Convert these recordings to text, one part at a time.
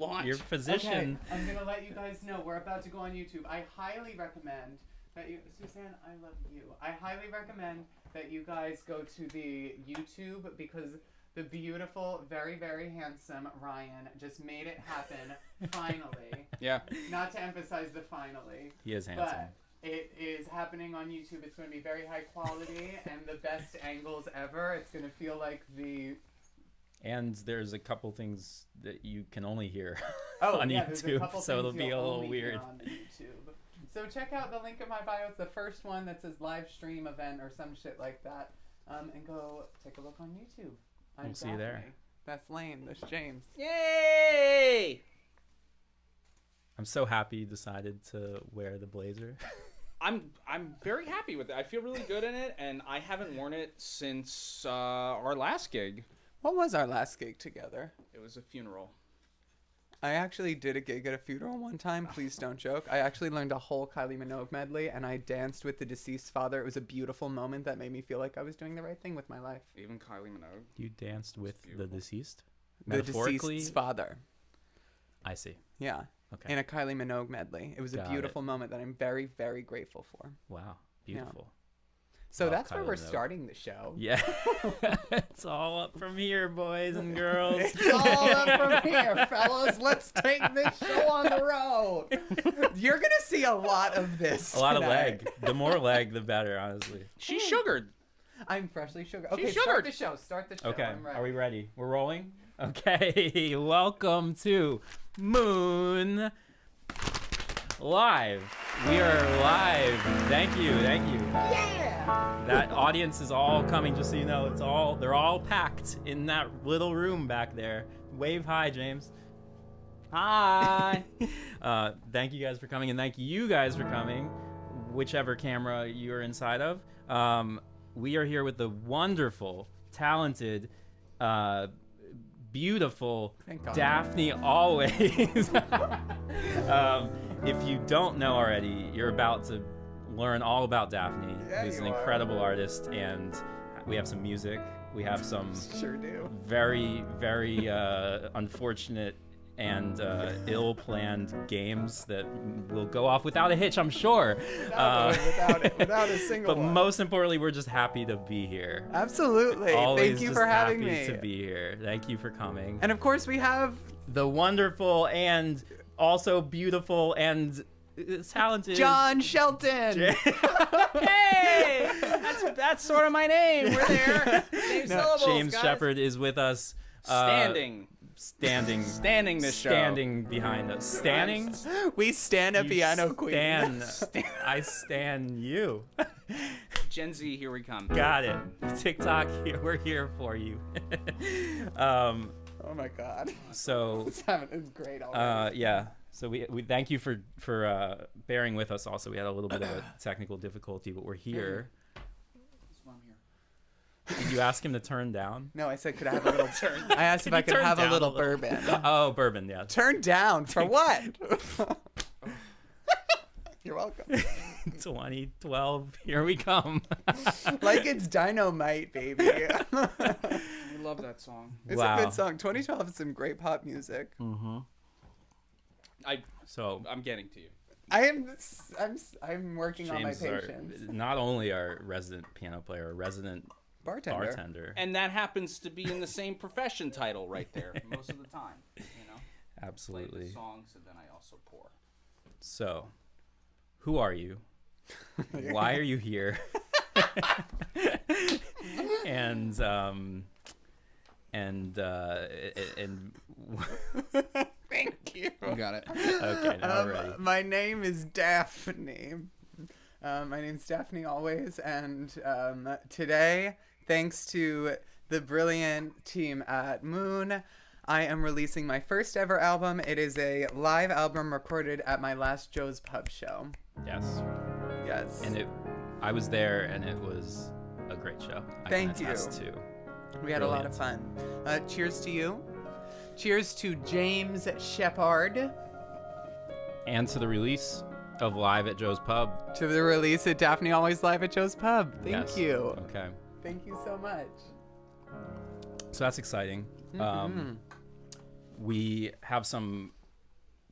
Launch. your position. Okay, I'm gonna let you guys know we're about to go on YouTube. I highly recommend that you, Suzanne, I love you. I highly recommend that you guys go to the YouTube because the beautiful, very, very handsome Ryan just made it happen finally. Yeah. Not to emphasize the finally. He is handsome. But it is happening on YouTube. It's going to be very high quality and the best angles ever. It's going to feel like the... And there's a couple things that you can only hear Oh, on yeah, there's a YouTube, couple so it'll things be a you'll little only hear weird. on YouTube. So check out the link in my bio. It's the first one that says live stream event or some shit like that. And go take a look on YouTube. We'll see you there. That's Lane. That's James. Yay! I'm so happy you decided to wear the blazer. I'm very happy with it. I feel really good in it, and I haven't worn it since our last gig. What was our last gig together? It was a funeral. I actually did a gig at a funeral one time. Please don't joke. I actually learned a whole Kylie Minogue medley, and I danced with the deceased father. It was a beautiful moment that made me feel like I was doing the right thing with my life. Even Kylie Minogue. You danced with the deceased? The Metaphorically? deceased's father. I see. Yeah. Okay. In a Kylie Minogue medley. It was Got a beautiful moment that I'm very, very grateful for. Wow. Beautiful. So Love that's where Kylie we're Minogue. starting the show. Yeah. It's all up from here, boys and girls. It's all up from here, fellas. Let's take this show on the road. You're going to see a lot of this. A lot of tonight. leg. The more leg, the better, honestly. She's sugared. I'm freshly sugared. She's Okay, sugared. start the show. Start the show. Okay. I'm ready. Are we ready? We're rolling? Okay. Welcome to m00n Live. We are live. Thank you. Thank you. Yeah. That audience is all coming, just so you know. They're all packed in that little room back there. Wave hi, James. Hi. Thank you guys for coming, and thank you guys for coming, whichever camera you're inside of. We are here with the wonderful, talented, beautiful Thank God. Daphne Always. If you don't know already, you're about to learn all about Daphne, Yeah, who's an you are. incredible artist, and we have some music. We have some Sure do. very, very unfortunate and ill-planned games that will go off without a hitch, I'm sure. Without a single But one. most importantly, we're just happy to be here. Absolutely. Always Thank you just for having happy me. to be here. Thank you for coming. And of course we have The wonderful and also beautiful and talented John Shelton. Hey! That's sort of my name. We're there. Same syllables, James guys. Sheppard is with us. Standing Standing this show. Standing behind us. Standing? We stand a You piano queen. I stand you. Gen Z, here we come. Got it. TikTok, we're here for you. Oh my God. So, It's great already. yeah. So we thank you for bearing with us. Also, we had a little bit of a technical difficulty, but we're here. That's why I'm here. Did you ask him to turn down? No, I said could I have a little I asked if Can I you could turn have a down little a little? bourbon. Oh, bourbon, yeah. Turn down for what? You're welcome. 2012, here we come. Like it's dynamite, baby. It's We love that song. Wow. a good song. 2012 is some great pop music. Mm-hmm. So I'm getting to you. I'm working on my James is patience. not only our resident piano player, a resident bartender. And that happens to be in the same profession title right there most of the time. You know, play Absolutely. the songs and then I also pour. So, who are you? Why are you here? and Thank you. You got it. okay, now we're ready. My name is Daphne. My name's Daphne Always, and today, thanks to the brilliant team at m00n, I am releasing my first ever album. It is a live album recorded at my last Joe's Pub show. Yes. Yes. And I was there, and it was a great show. Thank I can attest to. We had a lot of fun. Cheers to you. Cheers to James Sheppard. And to the release of Live at Joe's Pub. To the release of Daphne Always Live at Joe's Pub. Thank Yes. you. Okay. Thank you so much. So that's exciting. Mm-hmm. we have some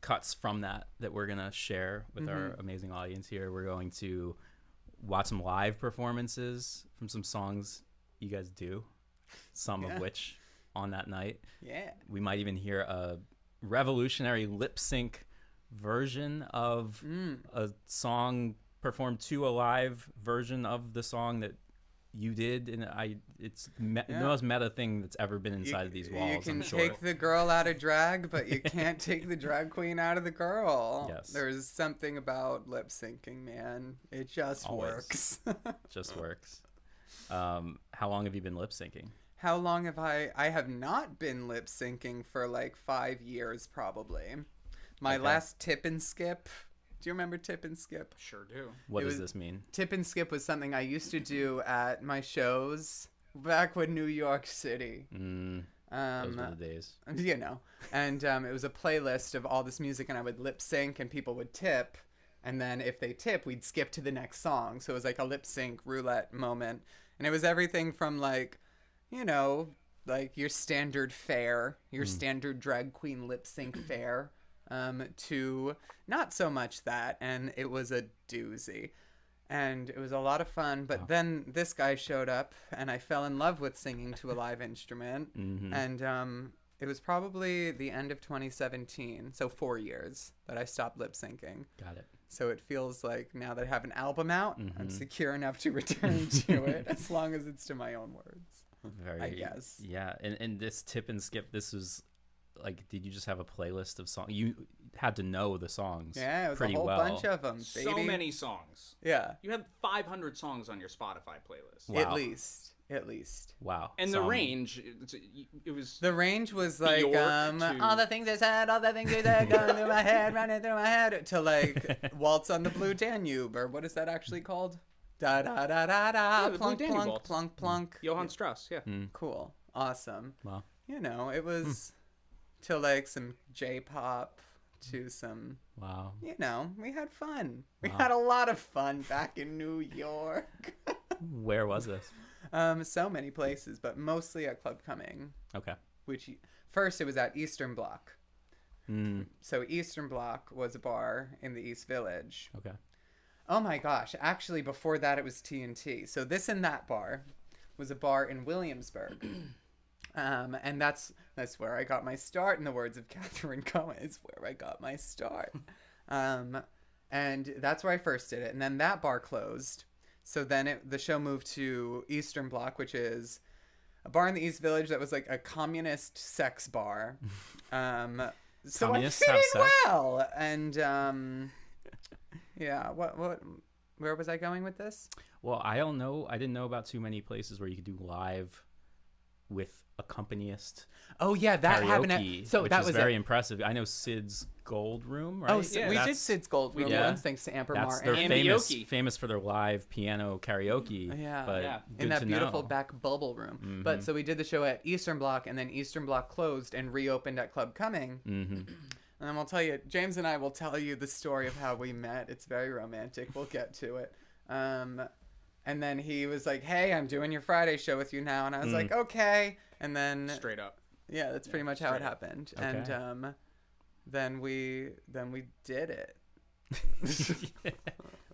cuts from that we're going to share with our amazing audience here. We're going to watch some live performances from some songs you guys do, some of which on that night. Yeah. We might even hear a revolutionary lip sync version of a song performed to a live version of the song that you did, and it's the most meta thing that's ever been inside of these walls. You can I'm sure. take the girl out of drag, but you can't take the drag queen out of the girl. Yes. There's something about lip syncing, man. It just Always. works. Just works. How long have you been lip syncing? How long have I have not been lip syncing for like 5 years probably. My last tip and skip. Do you remember tip and skip? Sure do. What does this mean? Tip and skip was something I used to do at my shows back when New York City. Those were the days. You know, and it was a playlist of all this music, and I would lip sync, and people would tip, and then if they tip, we'd skip to the next song. So it was like a lip sync roulette moment, and it was everything from like, you know, like your standard fare, your standard drag queen lip sync fare, to not so much that, and it was a doozy. And it was a lot of fun, but then this guy showed up, and I fell in love with singing to a live instrument, and it was probably the end of 2017, so 4 years that I stopped lip syncing. Got it. So it feels like now that I have an album out, I'm secure enough to return to it, as long as it's to my own words. I guess. Yeah, and this tip and skip, this was like, did you just have a playlist of songs? You had to know the songs. Yeah, it was pretty a whole well. bunch of them, baby. So many songs. Yeah. You had 500 songs on your Spotify playlist. Wow. At least. Wow. And the range, it was... The range was like, Bjork to- all the things I said, all the things I said, going through my head, running through my head, to like Waltz on the Blue Danube, or what is that actually called? Da da da da da, Yeah, the Blue plunk Danube plunk Waltz. plunk plunk. Johann Strauss, yeah. Cool, awesome. Wow. You know, it was to like some J-pop, to some. Wow. You know, we had fun. We had a lot of fun back in New York. Where was this? So many places, but mostly at Club Coming. Okay. Which first it was at Eastern Bloc. So Eastern Bloc was a bar in the East Village. Okay. Oh my gosh! Actually, before that it was T&T. So this and that bar was a bar in Williamsburg, and that's where I got my start. In the words of Catherine Cohen, is where I got my start. And that's where I first did it. And then that bar closed. So then the show moved to Eastern Bloc, which is a bar in the East Village that was like a communist sex bar. So Communists I fit have in sex? well. And yeah, where was I going with this? Well, I don't know. I didn't know about too many places where you could do live with accompanist. Oh yeah, that happened karaoke, at, so which that is was very impressive. I know Sid's Gold Room, right? Oh, so Yeah, we did That's- Sid's Gold Room Yeah. once, thanks to Amber That's Martin. they're Karaoke. famous for their live piano karaoke. Yeah. but Yeah. good In that to beautiful know. back bubble room. But so we did the show at Eastern Bloc, and then Eastern Bloc closed and reopened at Club Coming. And we'll tell you, James and I will tell you the story of how we met. It's very romantic. We'll get to it. And then he was like, "Hey, I'm doing your Friday show with you now," and I was like, "Okay." And then Straight up. yeah, that's pretty much how it straight up. happened. Okay. And then we did it.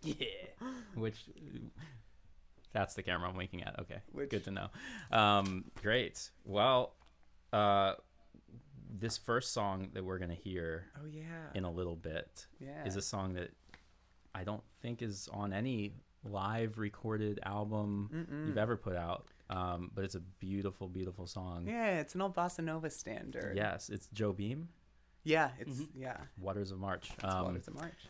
Yeah. Which that's the camera I'm winking at. Okay, Which- good to know. Great. Well, this first song that we're gonna hear Oh yeah. in a little bit Yeah. is a song that I don't think is on any live recorded album you've ever put out. But it's a beautiful, beautiful song. Yeah, it's an old bossa nova standard. Yes, it's Joe Beam, Yeah, it's yeah. Waters of March. It's Waters of March.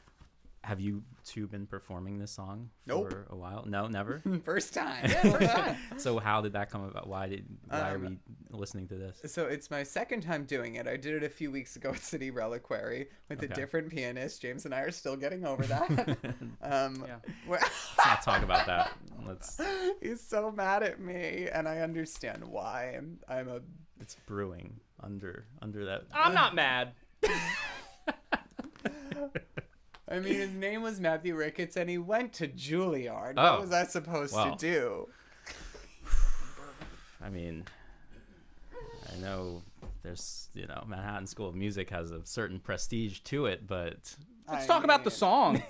Have you two been performing this song Nope. for a while? No, never. First time. Yeah, first time. So how did that come about? Why are we listening to this? So it's my second time doing it. I did it a few weeks ago at City Reliquary with a Okay. different pianist. James and I are still getting over that. Yeah. Let's not talk about that. Let's. He's so mad at me, and I understand why. I'm a. It's brewing under that. I'm not mad. I mean, his name was Matthew Ricketts, and he went to Juilliard. Oh. What was I supposed Well. to do? I mean, I know there's, Manhattan School of Music has a certain prestige to it, but Let's talk about the song.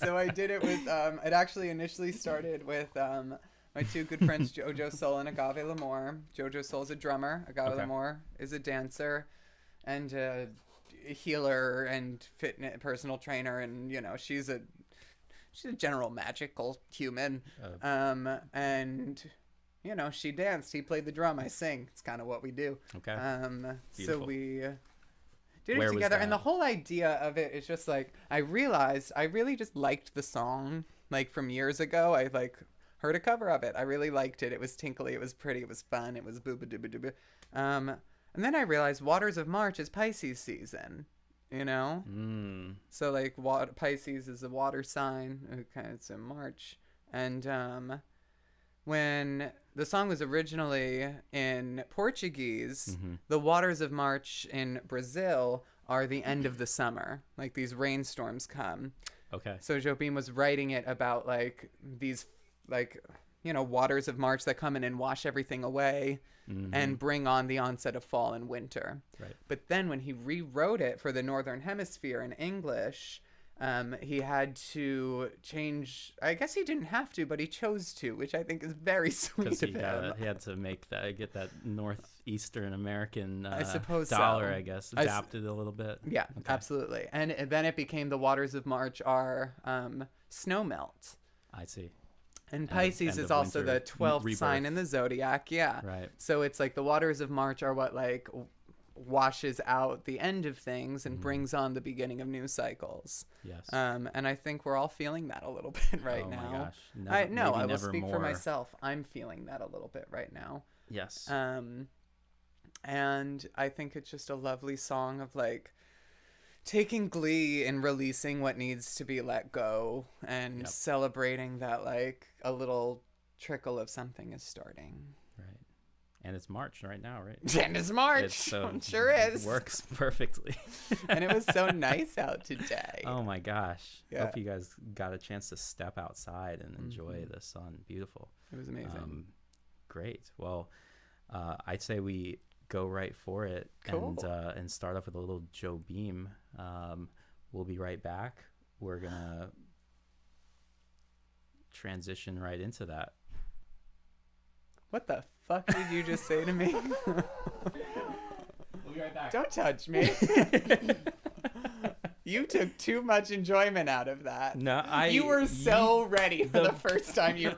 So I did it with, it actually initially started with my two good friends, Jojo Soul and Agave L'Amour. Jojo Soul's a drummer. Agave L'Amour is a dancer and a healer and fitness personal trainer. And, she's a general magical human. And, she danced. He played the drum. I sing. It's kind of what we do. Okay. So we did Where it was together, that? and the whole idea of it is just like I realized I really just liked the song like from years ago. I like heard a cover of it. I really liked it. It was tinkly. It was pretty. It was fun. It was booba dooba dooba. And then I realized Waters of March is Pisces season. So like Pisces is a water sign. Okay, it's in March, and when the song was originally in Portuguese, the waters of March in Brazil are the end of the summer. Like these rainstorms come. Okay. So Jobim was writing it about like these waters of March that come in and wash everything away and bring on the onset of fall and winter. Right. But then when he rewrote it for the Northern Hemisphere in English, he had to change. I guess he didn't have to, but he chose to, which I think is very sweet of him. He had to get that northeastern American I suppose dollar, so. I guess, adapted a little bit. Yeah, absolutely. And then it became the waters of March are snow melt. I see. And Pisces end is of also winter the 12th rebirth. sign in the zodiac. Yeah. Right. So it's like the waters of March are what like washes out the end of things and brings on the beginning of new cycles. Yes. And I think we're all feeling that a little bit right now. Oh my gosh. I will speak for myself. I'm feeling that a little bit right now. Yes. And I think it's just a lovely song of like taking glee in releasing what needs to be let go and celebrating that like a little trickle of something is starting. Right. And it's March right now, right? And it's March. It sure is. Works perfectly. And it was so nice out today. Oh my gosh. Yeah. Hope you guys got a chance to step outside and enjoy the sun. Beautiful. It was amazing. Great. Well, I'd say we go right for it. Cool. And start off with a little Jobim. We'll be right back. We're going to transition right into that. What the fuck did you just say to me? We'll be right back. Don't touch me. You took too much enjoyment out of that. No, You were so ready for the first time you...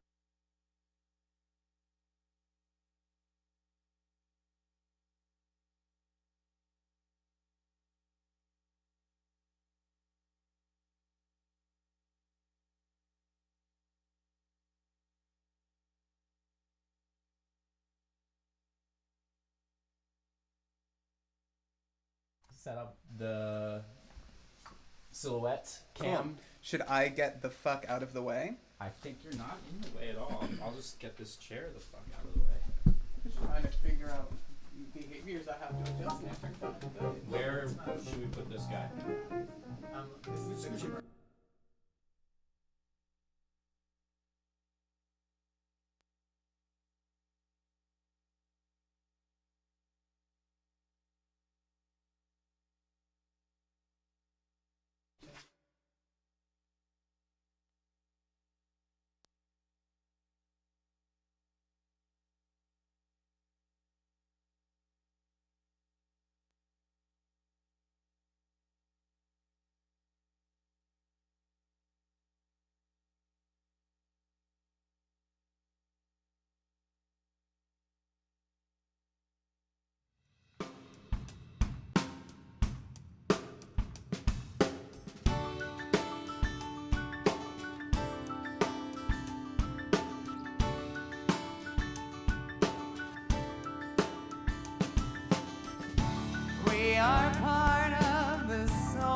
Set up the silhouette cam. Cool. Should I get the fuck out of the way? I think you're not in the way at all. I'll just get this chair the fuck out of the way. Just trying to figure out behaviors I have to adjust now. Where should we put this guy? This is We are part of the source.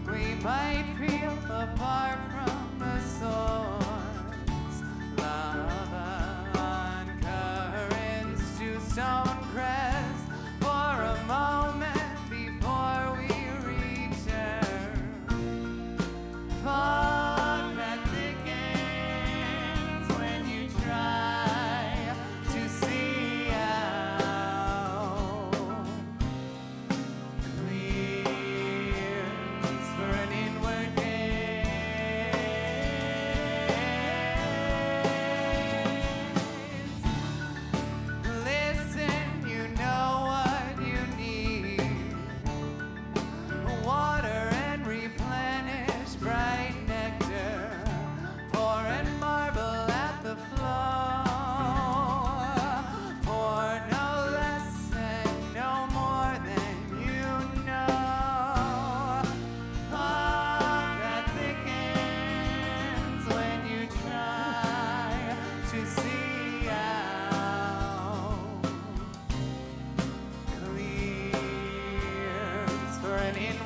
We might feel apart from the source. Lava on currents to stone crest for a moment before we return. Fog that thickens when you try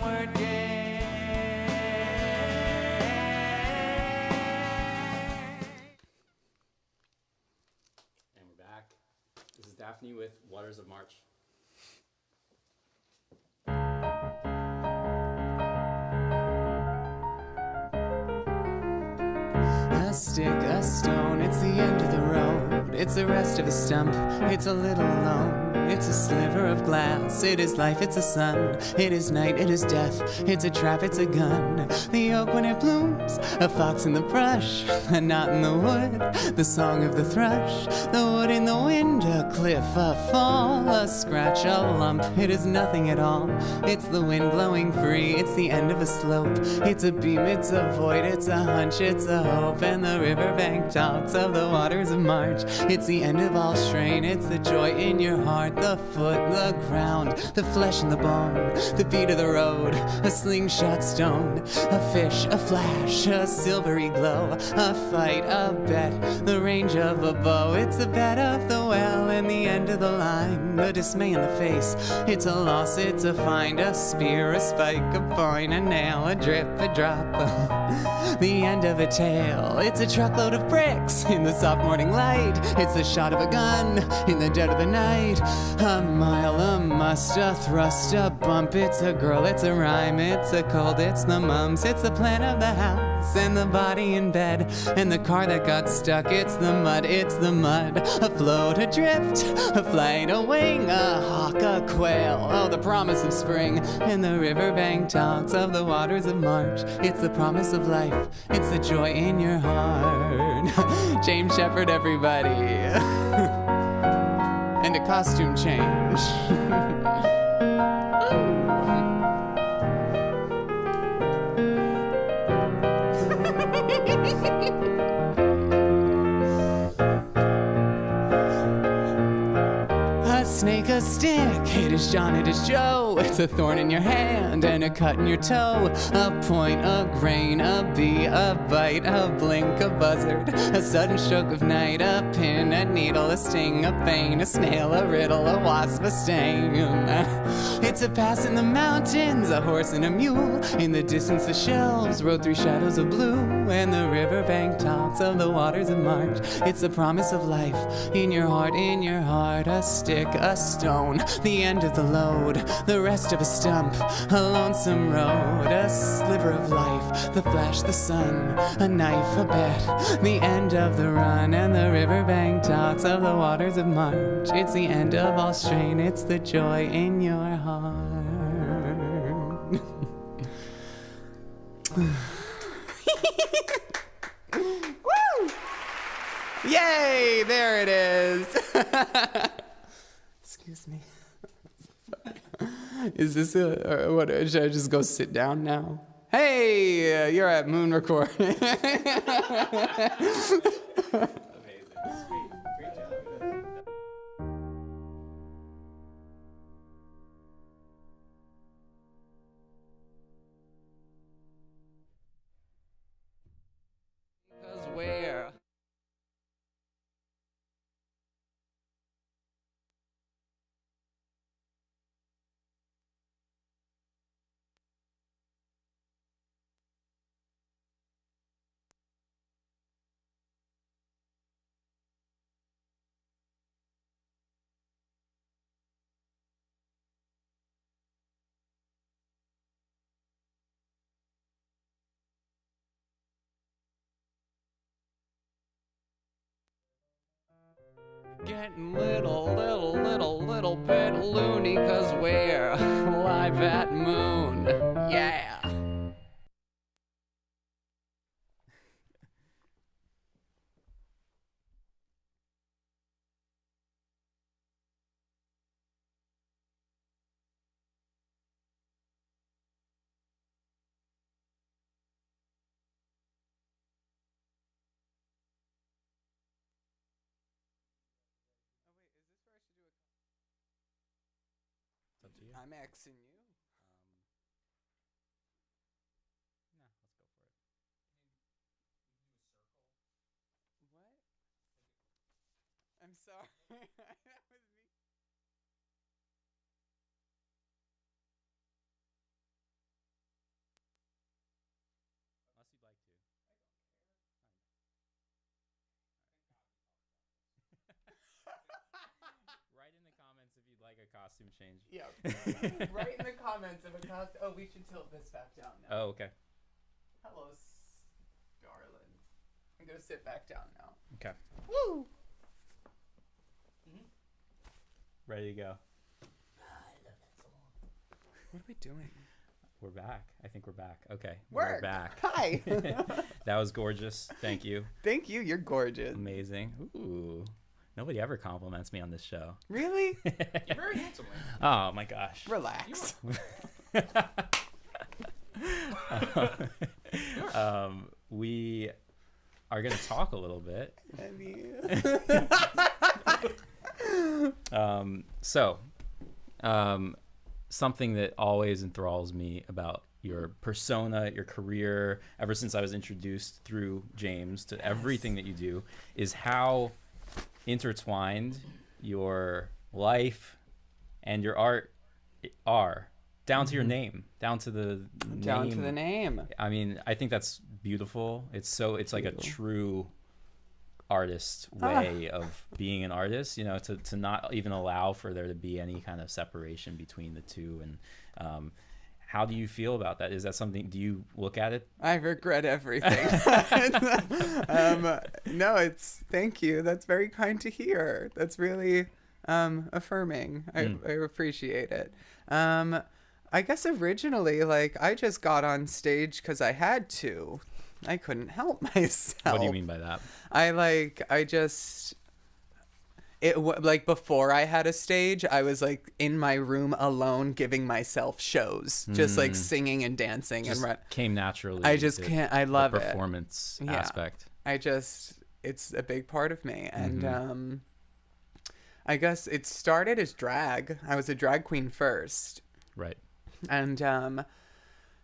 word game. And we're back. This is Daphne with Waters of March. A stick, a stone, it's the end of the road. It's the rest of a stump, it's a little alone. It's a sliver of glass, it is life, it's a sun. It is night, it is death, it's a trap, it's a gun. The oak when it blooms, a fox in the brush, a knot in the wood, the song of the thrush. The wood in the wind, a cliff, a fall, a scratch, a lump, it is nothing at all. It's the wind blowing free, it's the end of a slope. It's a beam, it's a void, it's a hunch, it's a hope. And the riverbank talks of the waters of March. It's the end of all strain, it's the joy in your heart. The foot, the ground, the flesh and the bone, the beat of the road, a slingshot stone, a fish, a flash, a silvery glow, a fight, a bet, the range of a bow. It's the bed of the well and the end of the line, the dismay in the face. It's a loss, it's a find, a spear, a spike, a point, a nail, a drip, a drop, the end of a tale. It's a truckload of bricks in the soft morning light. It's the shot of a gun in the dead of the night. A mile, a must, a thrust, a bump. It's a girl, it's a rhyme, it's a cold, it's the mumps. It's the plan of the house and the body in bed and the car that got stuck. It's the mud, it's the mud. A float, a drift, a flight, a wing, a hawk, a quail. Oh, the promise of spring. And the riverbank talks of the waters of March. It's the promise of life, it's the joy in your heart. James Sheppard, everybody. And a costume change. A snake, a stick, it is John, it is Joe. It's a thorn in your hand and a cut in your toe. A point, a grain, a bee, a bite, a blink, a buzzard, a sudden stroke of night, a pin, a needle, a sting, a pain, a snail, a riddle, a wasp, a sting. It's a pass in the mountains, a horse and a mule. In the distance the shelves rode through shadows of blue. And the riverbank talks of the waters of March. It's the promise of life in your heart, in your heart. A stick, a stone, the end of the load, the rest of a stump, a lonesome road, a sliver of life, the flash, the sun, a knife, a bet, the end of the run. And the riverbank talks of the waters of March. It's the end of all strain, it's the joy in your heart. Woo! Yay! There it is. Excuse me. Is this or what? Should I just go sit down now? Hey, you're at m00n Recording. Amazing. Sweet. Great job. Because where? Getting little bit loony, cause we're live at m00n. Yeah. It's up to you. I'm Xing you. Yeah, let's go for it. What? I'm sorry. That was me. costume change. Yeah. Write in the comments if a costume. Oh, we should tilt this back down now. Oh, okay. Hello, darling. I'm gonna sit back down now. Okay. Woo! Ready to go. What are we doing? We're back. I think we're back. Okay. We're We're back. Hi. That was gorgeous. Thank you. Thank you. You're gorgeous. Amazing. Ooh. Nobody ever compliments me on this show. Really? You're very handsome. Oh my gosh. Relax. We are going to talk a little bit. Something that always enthralls me about your persona, your career, ever since I was introduced through James to everything that you do, is how intertwined your life and your art are, down to your name, down to the name. I mean, I think that's beautiful. It's like a true artist way of being an artist, you know, to not even allow for there to be any kind of separation between the two. And how do you feel about that? Is that something, do you look at it? I regret everything. No, thank you. That's very kind to hear. That's really affirming. I appreciate it. I guess originally, like, I just got on stage because I had to. I couldn't help myself. What do you mean by that? Like before I had a stage, I was like in my room alone giving myself shows, just like singing and dancing. Just and came naturally. I just can't. I love the it. Performance aspect. It's a big part of me. And I guess it started as drag. I was a drag queen first. Right. And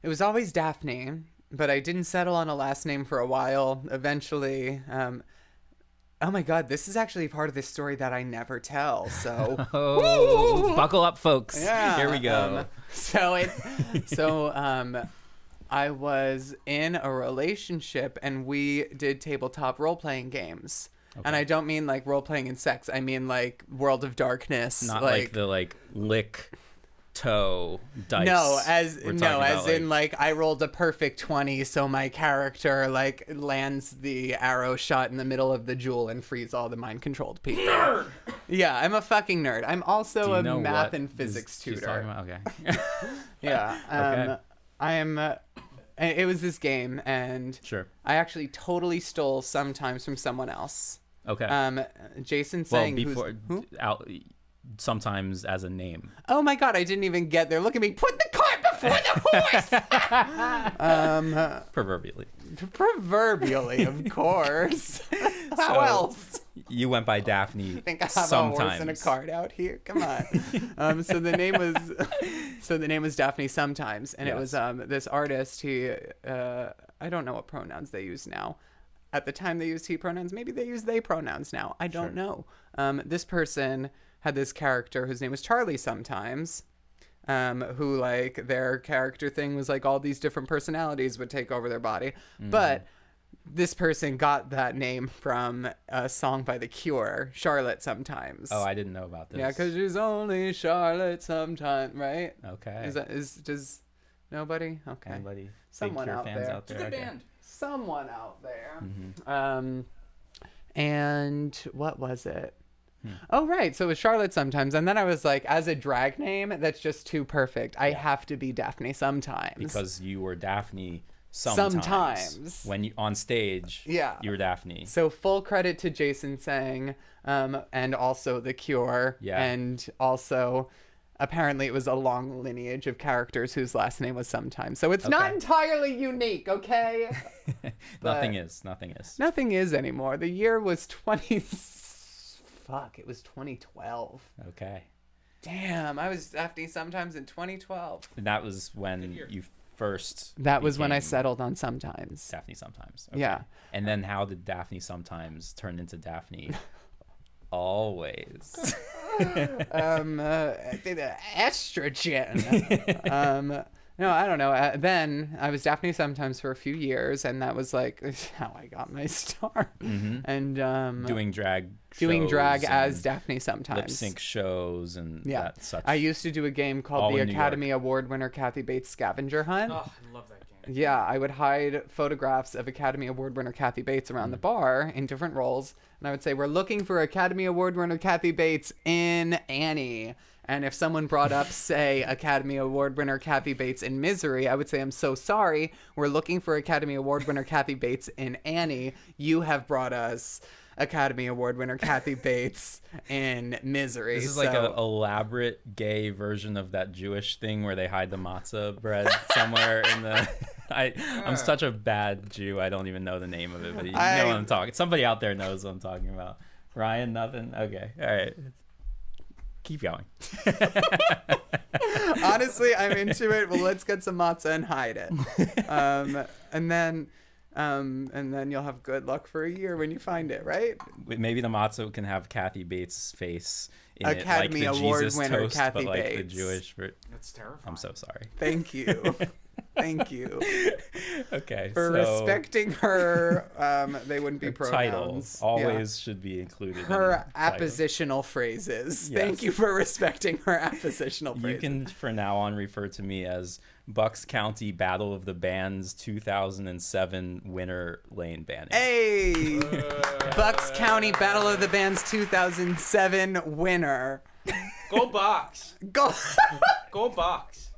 it was always Daphne, but I didn't settle on a last name for a while. Eventually, oh my God, this is actually part of this story that I never tell. So, buckle up, folks. Yeah, Here we go. I was in a relationship and we did tabletop role-playing games. Okay. And I don't mean like role-playing in sex. I mean like World of Darkness. Not like the lick toe dice. As in like I rolled a perfect 20, so my character like lands the arrow shot in the middle of the jewel and frees all the mind-controlled people. Nerd! Yeah, I'm a fucking nerd. I'm also a math and physics tutor. Okay. Yeah. Okay. I am. It was this game, and sure, I actually totally stole Sometimes from someone else. Okay. Jason sang. Well, before Sometimes as a name. Oh my God, I didn't even get there. Look at me. Put the cart before the horse. Proverbially, of course. How else? You went by Daphne. I think I have Sometimes. a horse and a cart out here. Come on. So the name was Daphne Sometimes, and it was this artist. He I don't know what pronouns they use now. At the time they used he pronouns. Maybe they use they pronouns now. I don't know. This person had this character whose name was Charlie Sometimes, who like their character thing was like all these different personalities would take over their body. But this person got that name from a song by The Cure, Charlotte Sometimes. Oh, I didn't know about this. Yeah, because she's only Charlotte sometimes, right? Okay. Does nobody? Okay. Anybody? Someone Big Cure out fans there. out there. It's a good Okay. band. Someone out there. And what was it? Oh, right. So it was Charlotte Sometimes. And then I was like, as a drag name, that's just too perfect. I have to be Daphne Sometimes. Because you were Daphne sometimes. When you on stage, you were Daphne. So full credit to Jason Sang, and also The Cure. Yeah. And also, apparently it was a long lineage of characters whose last name was Sometimes. So it's not entirely unique, okay? Nothing is. Nothing is anymore. The year was it was 2012. Okay. Damn, I was Daphne Sometimes in 2012. And that was when you first That was when I settled on Sometimes. Daphne Sometimes. Okay. Yeah. And then how did Daphne Sometimes turn into Daphne Always? Estrogen. No, I don't know. Then I was Daphne Sometimes for a few years, and that was like how I got my start. And doing drag as Daphne Sometimes, lip sync shows, and that such. I used to do a game called the Academy Award winner Kathy Bates Scavenger Hunt. Oh, I love that game. Yeah, I would hide photographs of Academy Award winner Kathy Bates around the bar in different roles, and I would say, "We're looking for Academy Award winner Kathy Bates in Annie." And if someone brought up, say, Academy Award winner Kathy Bates in Misery, I would say, "I'm so sorry. We're looking for Academy Award winner Kathy Bates in Annie. You have brought us Academy Award winner Kathy Bates in Misery." This is like an elaborate gay version of that Jewish thing where they hide the matzah bread somewhere in the... I'm such a bad Jew. I don't even know the name of it, but you know what I'm talking. Somebody out there knows what I'm talking about. Ryan, nothing? Okay. All right. Keep going. Honestly, I'm into it. Well, let's get some matzah and hide it. And then you'll have good luck for a year when you find it, right? Maybe the matzah can have Kathy Bates' face in Academy it, like the Award Jesus winner toast, Kathy but like Bates. the Jewish. That's terrifying. I'm so sorry. Thank you. Thank you. Okay. For respecting her, they wouldn't be pronouns. Titles always should be included. Her in appositional phrases. Yes. Thank you for respecting her appositional phrases. You can, for now on, refer to me as Bucks County Battle of the Bands 2007 winner Lane Banning. Hey! Bucks County Battle of the Bands 2007 winner. Go Bucks. Go! Go Bucks.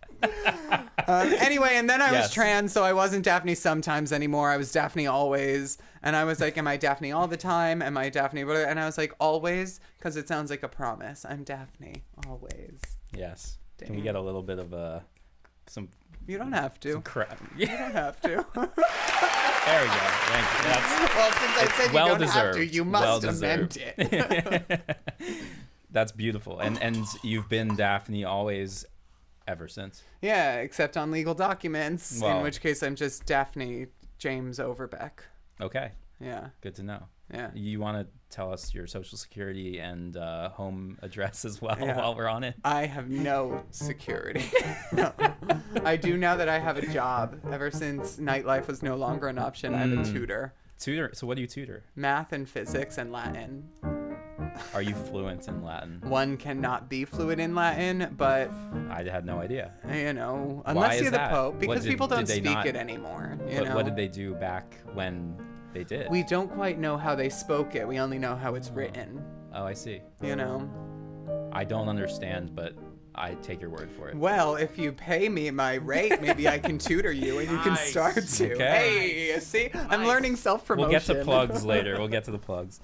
Anyway, and then I was trans, so I wasn't Daphne Sometimes anymore. I was Daphne Always. And I was like, am I Daphne all the time? Am I Daphne? And I was like, always, because it sounds like a promise. I'm Daphne always. Yes. Damn. Can we get a little bit of some... You don't have to. You don't have to. There we go. Thank you. Well, since I said you don't have to, you must have meant it. That's beautiful. And you've been Daphne Always ever since. Yeah, except on legal documents, well, in which case I'm just Daphne James Overbeck. Okay. Yeah. Good to know. Yeah. You want to tell us your social security and home address as well while we're on it? I have no security. No. I do now that I have a job. Ever since nightlife was no longer an option, I'm a tutor. Tutor? So what do you tutor? Math and physics and Latin. Are you fluent in Latin? One cannot be fluent in Latin, but... I had no idea. You know, unless you're the Pope, because people don't speak it anymore. You know? What did they do back when they did? We don't quite know how they spoke it. We only know how it's written. Oh, I see. You know? I don't understand, but I take your word for it. Well, if you pay me my rate, maybe I can tutor you and you can start to. Okay. Hey, see? I'm learning self-promotion. We'll get to plugs later. We'll get to the plugs.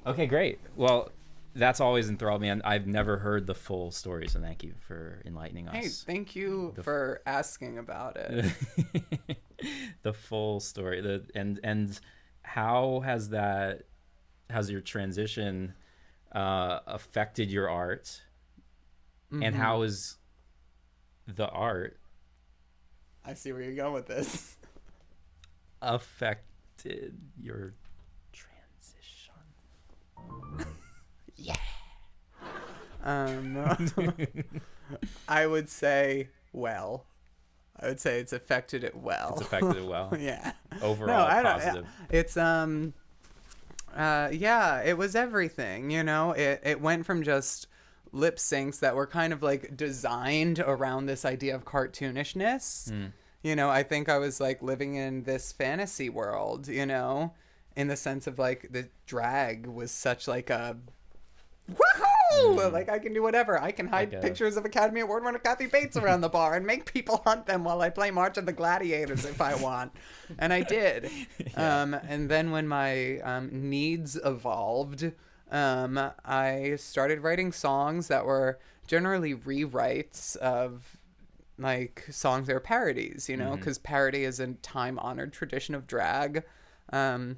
Okay, great. Well, that's always enthralled me, and I've never heard the full story, so thank you for enlightening us. Hey, thank you for asking about it. The full story. And how has your transition affected your art? Mm-hmm. And how is the art... I see where you're going with this. ...affected your... Yeah. I would say it's affected it well. It's affected it well. Yeah. Overall positive. It's it was everything, you know. It went from just lip syncs that were kind of like designed around this idea of cartoonishness. You know, I think I was like living in this fantasy world, you know, in the sense of like the drag was such like a woohoo! Like I can do whatever. I can hide pictures of Academy Award winner Kathy Bates around the bar and make people hunt them while I play March of the Gladiators if I want. And I did. And then when my needs evolved, I started writing songs that were generally rewrites of like songs that are parodies, you know, because parody is a time-honored tradition of drag. And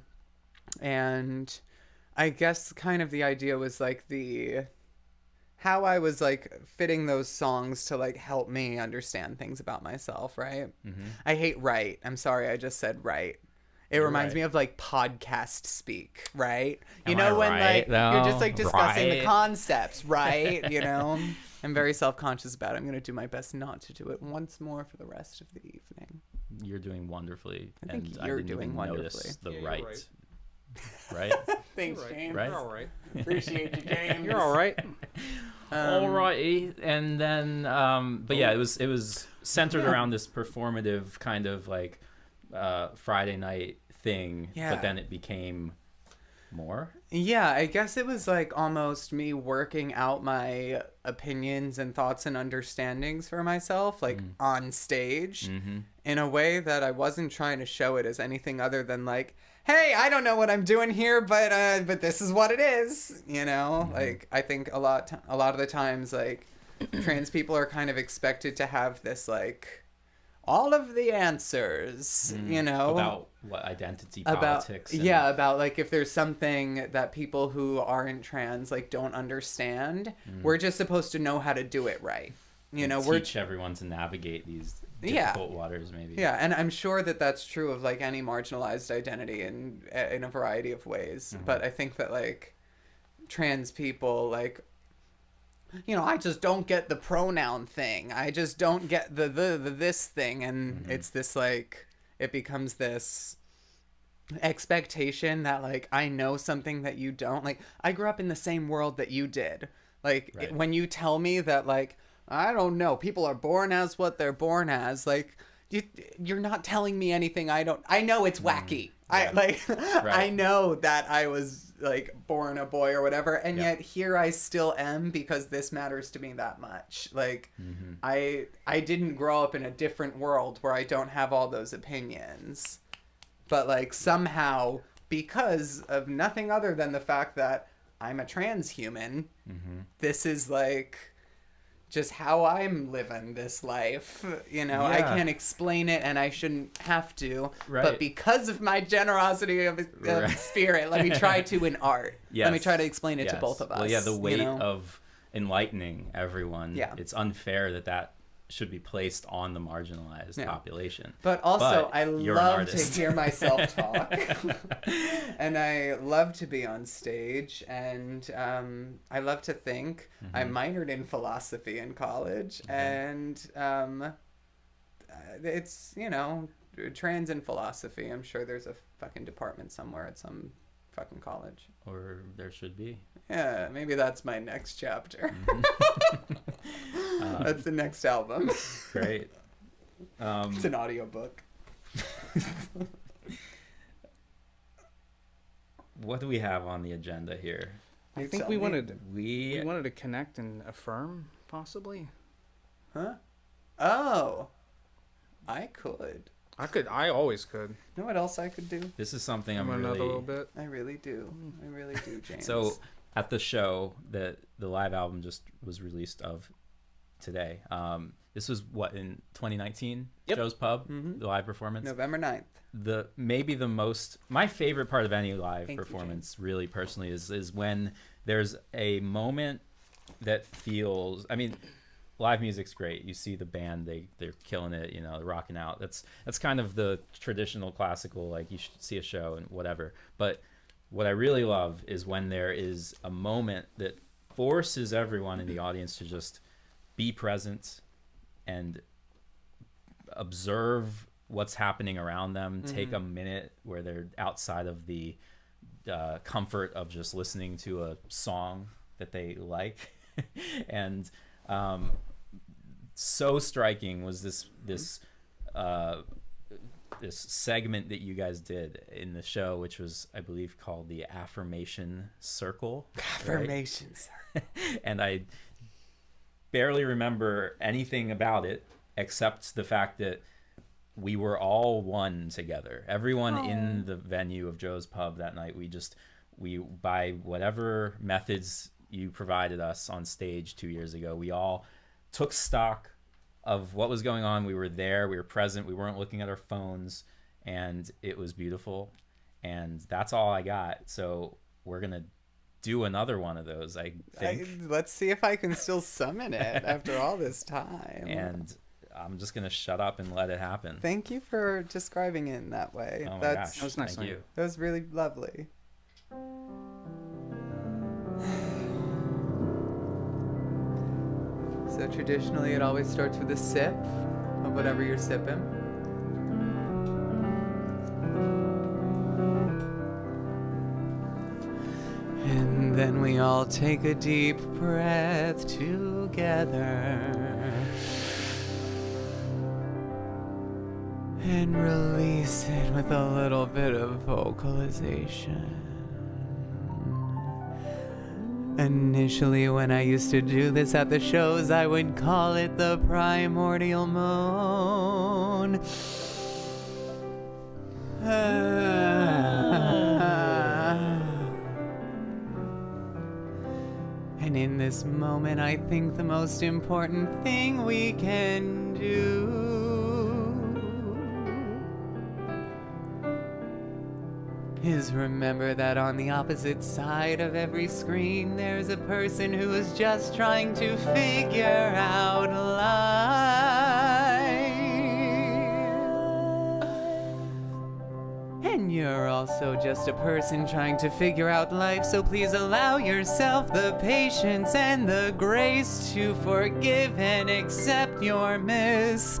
I guess kind of the idea was like how I was like fitting those songs to like help me understand things about myself, right? I hate right. I'm sorry, I just said right. It reminds me of like podcast speak, right? You know, when like you're just like discussing the concepts, right? You know? I'm very self-conscious about it. I'm going to do my best not to do it once more for the rest of the evening. You're doing wonderfully. I think and you're I didn't doing even wonderfully. notice the Yeah, you're right. right. Right? Thanks, You're right. James. Right? You're all right. Appreciate you, James. You're all right. Alrighty. And then but yeah, it was centered around this performative kind of like Friday night thing. Yeah. But then it became more. Yeah, I guess it was like almost me working out my opinions and thoughts and understandings for myself, like on stage, in a way that I wasn't trying to show it as anything other than like, hey, I don't know what I'm doing here, but this is what it is, you know? Like, I think a lot of the times, like, trans people are kind of expected to have this, like, all of the answers, you know? About what identity politics. About like if there's something that people who aren't trans like don't understand, we're just supposed to know how to do it right. You know, teach everyone to navigate these difficult waters, maybe. Yeah, and I'm sure that that's true of like any marginalized identity in a variety of ways. But I think that like trans people, like, you know, I just don't get the pronoun thing. I just don't get the this thing, and it's this like it becomes this expectation that like I know something that you don't. Like I grew up in the same world that you did. Like when you tell me that like I don't know, people are born as what they're born as, like you're not telling me anything I know it's wacky. I know that I was like born a boy or whatever, and yet here I still am because this matters to me that much. Like I didn't grow up in a different world where I don't have all those opinions, but like somehow because of nothing other than the fact that I'm a trans human, this is like just how I'm living this life, you know. I can't explain it and I shouldn't have to, but because of my generosity of spirit, let me try to in art. Let me try to explain it to both of us. Well, yeah, the weight of enlightening everyone, it's unfair that should be placed on the marginalized population. But also, I love to hear myself talk. And I love to be on stage. And I love to think. I minored in philosophy in college. And it's, you know, trans in philosophy. I'm sure there's a fucking department somewhere at some fucking college. Or there should be. Yeah, maybe that's my next chapter. That's the next album. Great. It's an audiobook. What do we have on the agenda here? I think we wanted to connect and affirm, possibly. Huh? Oh. I could. I always could. You know what else I could do? This is something I'm another really... little bit. I really do, James. So at the show that the live album just was released of today, this was what, in 2019? Joe's Pub, the live performance. November 9th. My favorite part of any live performance, really personally, is when there's a moment that feels, I mean, live music's great. You see the band, they're killing it, you know, they're rocking out. That's kind of the traditional classical, like you should see a show and whatever. But what I really love is when there is a moment that forces everyone in the audience to just be present and observe what's happening around them. Take a minute where they're outside of the comfort of just listening to a song that they like. And so striking was this segment that you guys did in the show, which was, I believe, called the Affirmation Circle. Affirmation Circle. And I barely remember anything about it except the fact that we were all one together. Everyone in the venue of Joe's Pub that night, we by whatever methods you provided us on stage 2 years ago, we all took stock of what was going on. We were there, we were present, we weren't looking at our phones, and it was beautiful. And that's all I got. So we're gonna do another one of those, I think. Let's see if I can still summon it after all this time. And I'm just gonna shut up and let it happen. Thank you for describing it in that way. Oh my gosh, that was nice. Thank you. That was really lovely. So traditionally it always starts with a sip of whatever you're sipping. And then we all take a deep breath together. And release it with a little bit of vocalization. Initially, when I used to do this at the shows, I would call it the primordial moan. And in this moment, I think the most important thing we can do is remember that on the opposite side of every screen there's a person who is just trying to figure out life. And you're also just a person trying to figure out life, so please allow yourself the patience and the grace to forgive and accept your mistakes.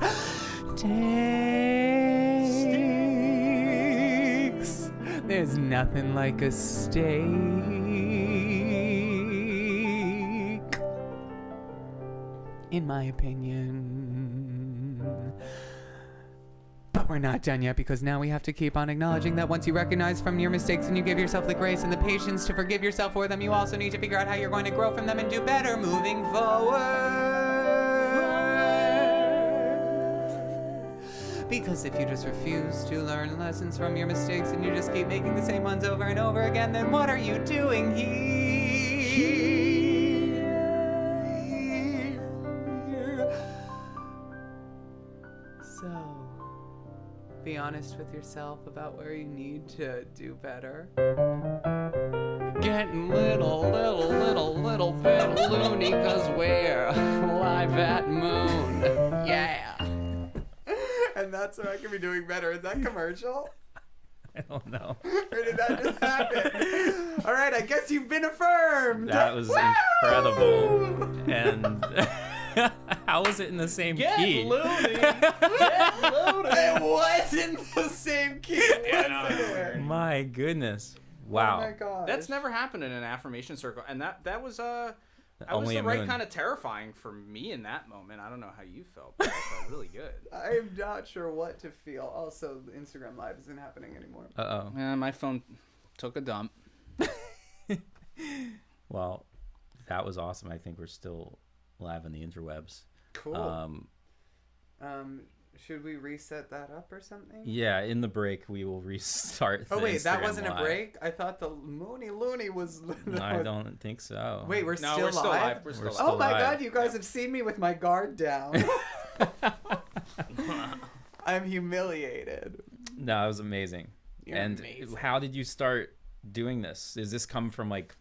There's nothing like a steak. In my opinion. But we're not done yet, because now we have to keep on acknowledging that once you recognize from your mistakes and you give yourself the grace and the patience to forgive yourself for them, you also need to figure out how you're going to grow from them and do better moving forward. Because if you just refuse to learn lessons from your mistakes and you just keep making the same ones over and over again, then what are you doing here? So, be honest with yourself about where you need to do better. Getting little bit loony, 'cause we're live at Moon. Yeah. And that's where I can be doing better. Is that commercial? I don't know. Or did that just happen? All right, I guess you've been affirmed. That was incredible. And how was it in the same key? Get loony! Get loony! It wasn't the same key. My goodness. Oh Wow. my god. That's never happened in an Affirmation Circle, and that was Only the a right moon. kind of terrifying for me in that moment. I don't know how you felt, but I felt really good. I'm not sure what to feel. Also, the Instagram Live isn't happening anymore. Uh-oh. My phone took a dump. Well, that was awesome. I think we're still live on the interwebs. Cool. Should we reset that up or something? Yeah, in the break we will restart. Oh wait, that Instagram wasn't Live. a break? I thought the Moony Loony was... I don't think so. Wait, we're No, still we're still live? live. We're still live. Oh my live. god, you guys have seen me with my guard down. I'm humiliated. No, it was amazing. You're and amazing. how did you start doing this? Does this come from like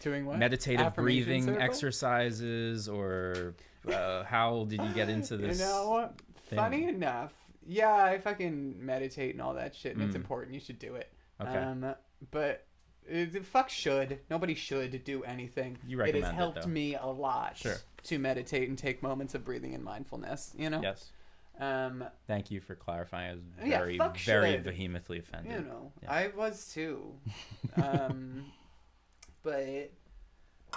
Doing what? meditative Affirmation breathing Circle? exercises, or how did you get into this? You know, thing? funny enough, yeah, I fucking meditate and all that shit, and it's important. You should do it. Okay. But fuck should. Nobody should do anything. You It recommend has it, helped though. me a lot Sure. to meditate and take moments of breathing and mindfulness, you know? Yes. Um, Thank you for clarifying. I was Yeah, very, fuck very should. vehemently offended. you know, Yeah. I was too. But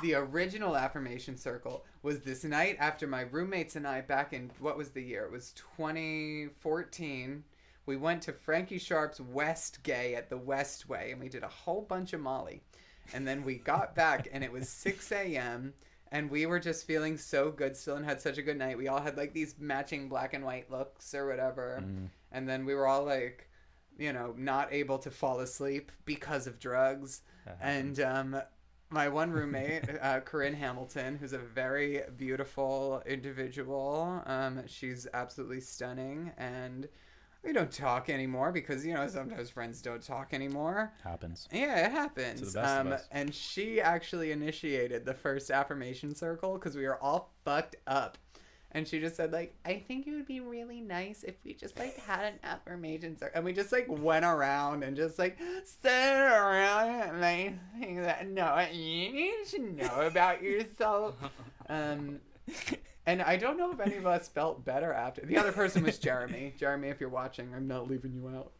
the original Affirmation Circle was this night after my roommates and I, back in, what was the year? It was 2014. We went to Frankie Sharp's West Gay at the Westway, and we did a whole bunch of Molly. And then we got back, and it was 6 a.m., and we were just feeling so good still and had such a good night. We all had, like, these matching black and white looks or whatever. And then we were all, like, you know, not able to fall asleep because of drugs. And my one roommate, Corinne Hamilton, who's a very beautiful individual. She's absolutely stunning, and we don't talk anymore because, you know, sometimes friends don't talk anymore. Happens. Yeah, it happens. To the best of us. And she actually initiated the first Affirmation Circle because we were all fucked up. And she just said, like, I think it would be really nice if we just, like, had an affirmation circle. And we just, like, went around and just, like, sat around and, like, things that, no, you need to know about yourself. And I don't know if any of us felt better after. The other person was Jeremy. Jeremy, if you're watching, I'm not leaving you out.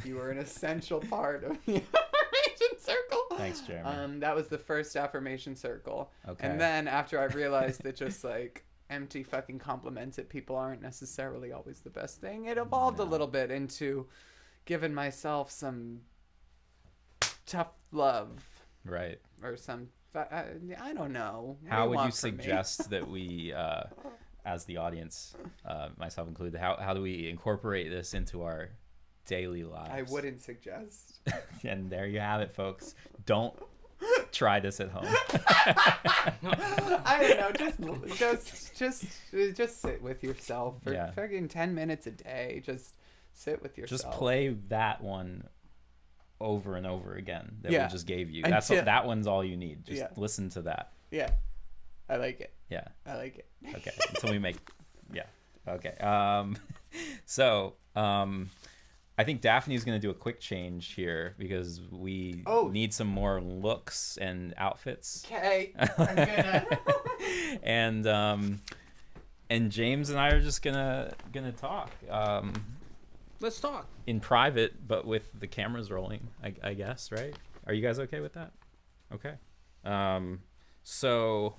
You were an essential part of the Affirmation Circle. Thanks, Jeremy. That was the first Affirmation Circle. Okay. And then after I realized that just like empty fucking compliments at people aren't necessarily always the best thing, it evolved a little bit into giving myself some tough love. Right. Or some, I don't know. What How do would you want from me? suggest that we, as the audience, myself included, how do we incorporate this into our daily lives? I wouldn't suggest. And there you have it, folks. Don't try this at home. I don't know. Just sit with yourself for Yeah. fucking 10 minutes a day. Just sit with yourself. Just play that one over and over again that Yeah. we just gave you. Until- That one's all you need. Just Yeah. listen to that. Yeah, I like it. Yeah. I like it. Okay. Until we make. Yeah. Okay. So I think Daphne's going to do a quick change here because we need some more looks and outfits. Okay, I'm gonna. And James and I are just gonna talk. Let's talk. In private, but with the cameras rolling, I guess, right? Are you guys okay with that? Okay. So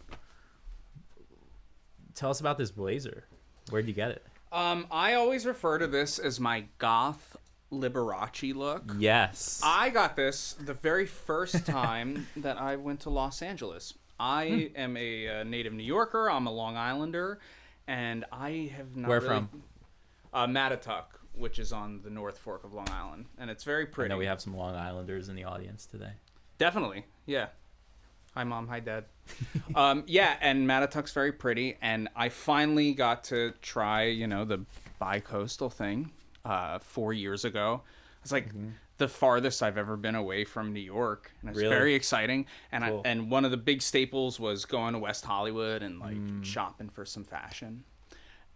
tell us about this blazer. Where'd you get it? I always refer to this as my goth Liberace look. Yes. I got this the very first time that I went to Los Angeles. I am a native New Yorker. I'm a Long Islander, and I have not. Where really, from? Mattatuck, which is on the North Fork of Long Island, and it's very I pretty. know we have some Long Islanders in the audience today. Definitely, yeah. Hi, Mom. Hi, Dad. Yeah, and Mattatuck's very pretty, and I finally got to try, the bi-coastal thing 4 years ago. It's like the farthest I've ever been away from New York, and it's Really? very exciting. And Cool. and one of the big staples was going to West Hollywood and shopping for some fashion.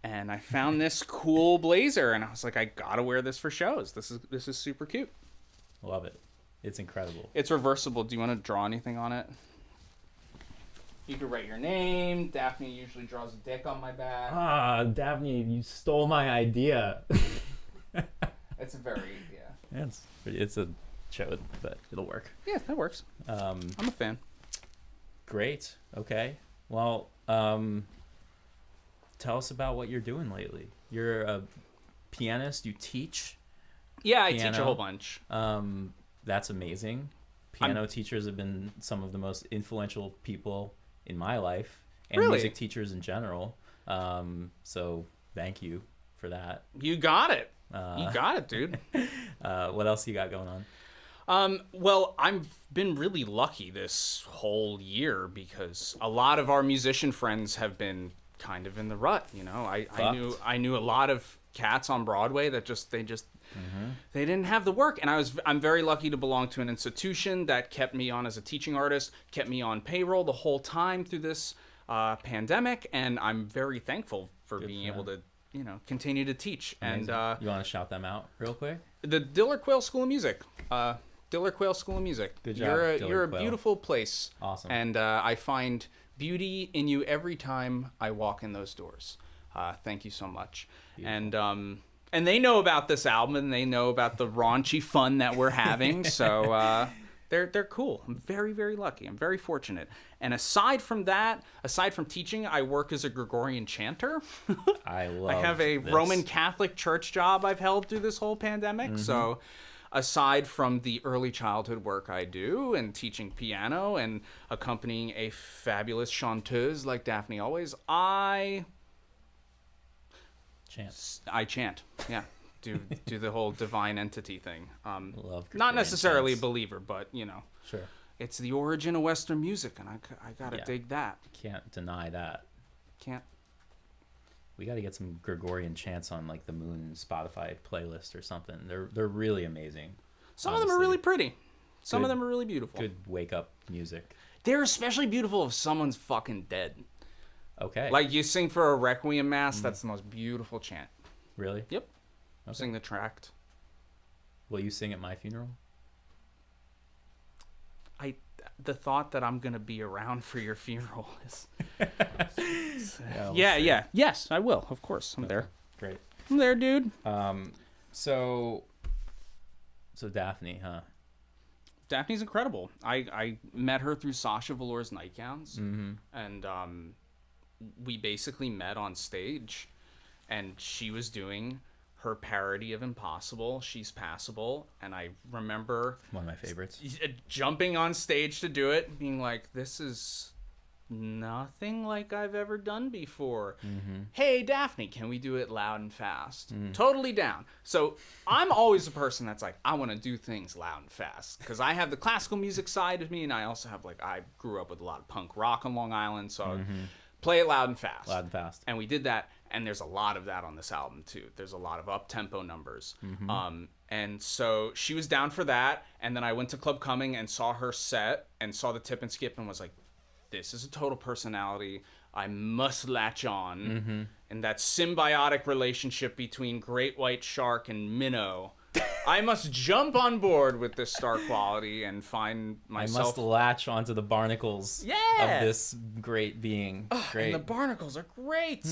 And I found this cool blazer, and I was like, I gotta wear this for shows. This is super cute. Love it. It's incredible. It's reversible. Do you want to draw anything on it? You could write your name. Daphne usually draws a dick on my back. Ah, Daphne, you stole my idea. It's a very, yeah. It's a show, but it'll work. Yeah, that works. I'm a fan. Great. Okay. Well, tell us about what you're doing lately. You're a pianist. You teach. Yeah, I Piano. teach a whole bunch. That's amazing. Piano teachers have been some of the most influential people in my life, and Really? music teachers in general. So thank you for that. You got it. You got it, dude. What else you got going on? Well, I've been really lucky this whole year because a lot of our musician friends have been kind of in the rut. I knew a lot of cats on Broadway that they didn't have the work, and I'm very lucky to belong to an institution that kept me on as a teaching artist, kept me on payroll the whole time through this pandemic, and I'm very thankful for being able to continue to teach. Amazing. And You want to shout them out real quick? the Diller Quayle School of Music. Diller Quayle School of Music. Good job, You're Diller a Quayle. beautiful place. Awesome. And I find beauty in you every time I walk in those doors. Thank you so much. Beautiful. And they know about this album, and they know about the raunchy fun that we're having. So they're cool. I'm very, very lucky. I'm very fortunate. And aside from teaching, I work as a Gregorian chanter. I have a this. Roman Catholic church job I've held through this whole pandemic. So aside from the early childhood work I do and teaching piano and accompanying a fabulous chanteuse like Daphne Always, I chant. Yeah. Do the whole divine entity thing. Love Not Gregorian necessarily a chants. believer, but Sure. it's the origin of Western music, and I gotta Yeah. dig that. Can't deny that. Can't. We got to get some Gregorian chants on like the m00n Spotify playlist or something. They're really amazing. Some of them are honestly. really pretty. Some of Good- them are really beautiful. Good wake up music. They're especially beautiful if someone's fucking dead. Okay. Like you sing for a requiem mass, that's the most beautiful chant. Really? Yep. Okay. Sing the tract. Will you sing at my funeral? the thought that I'm gonna be around for your funeral is. Yeah, Yes, I will. Of course, I'm there. Great. I'm there, dude. So Daphne, huh? Daphne's incredible. I met her through Sasha Velour's Nightgowns, and we basically met on stage, and she was doing her parody of Impossible. She's Passable, and I remember One of my favorites. jumping on stage to do it, being like, "This is nothing like I've ever done before. Hey, Daphne, can we do it loud and fast?" Totally down. So I'm always a person that's like, I want to do things loud and fast because I have the classical music side of me, and I also have I grew up with a lot of punk rock on Long Island, so I would play it loud and fast. Loud and fast. And we did that, and there's a lot of that on this album too. There's a lot of up-tempo numbers. And so she was down for that, and then I went to Club Cumming and saw her set and saw the tip and skip and was like, this is a total personality. I must latch on. And that symbiotic relationship between Great White Shark and Minnow. I must jump on board with this star quality and find myself. I must latch onto the barnacles of this great being. Great. And the barnacles are great.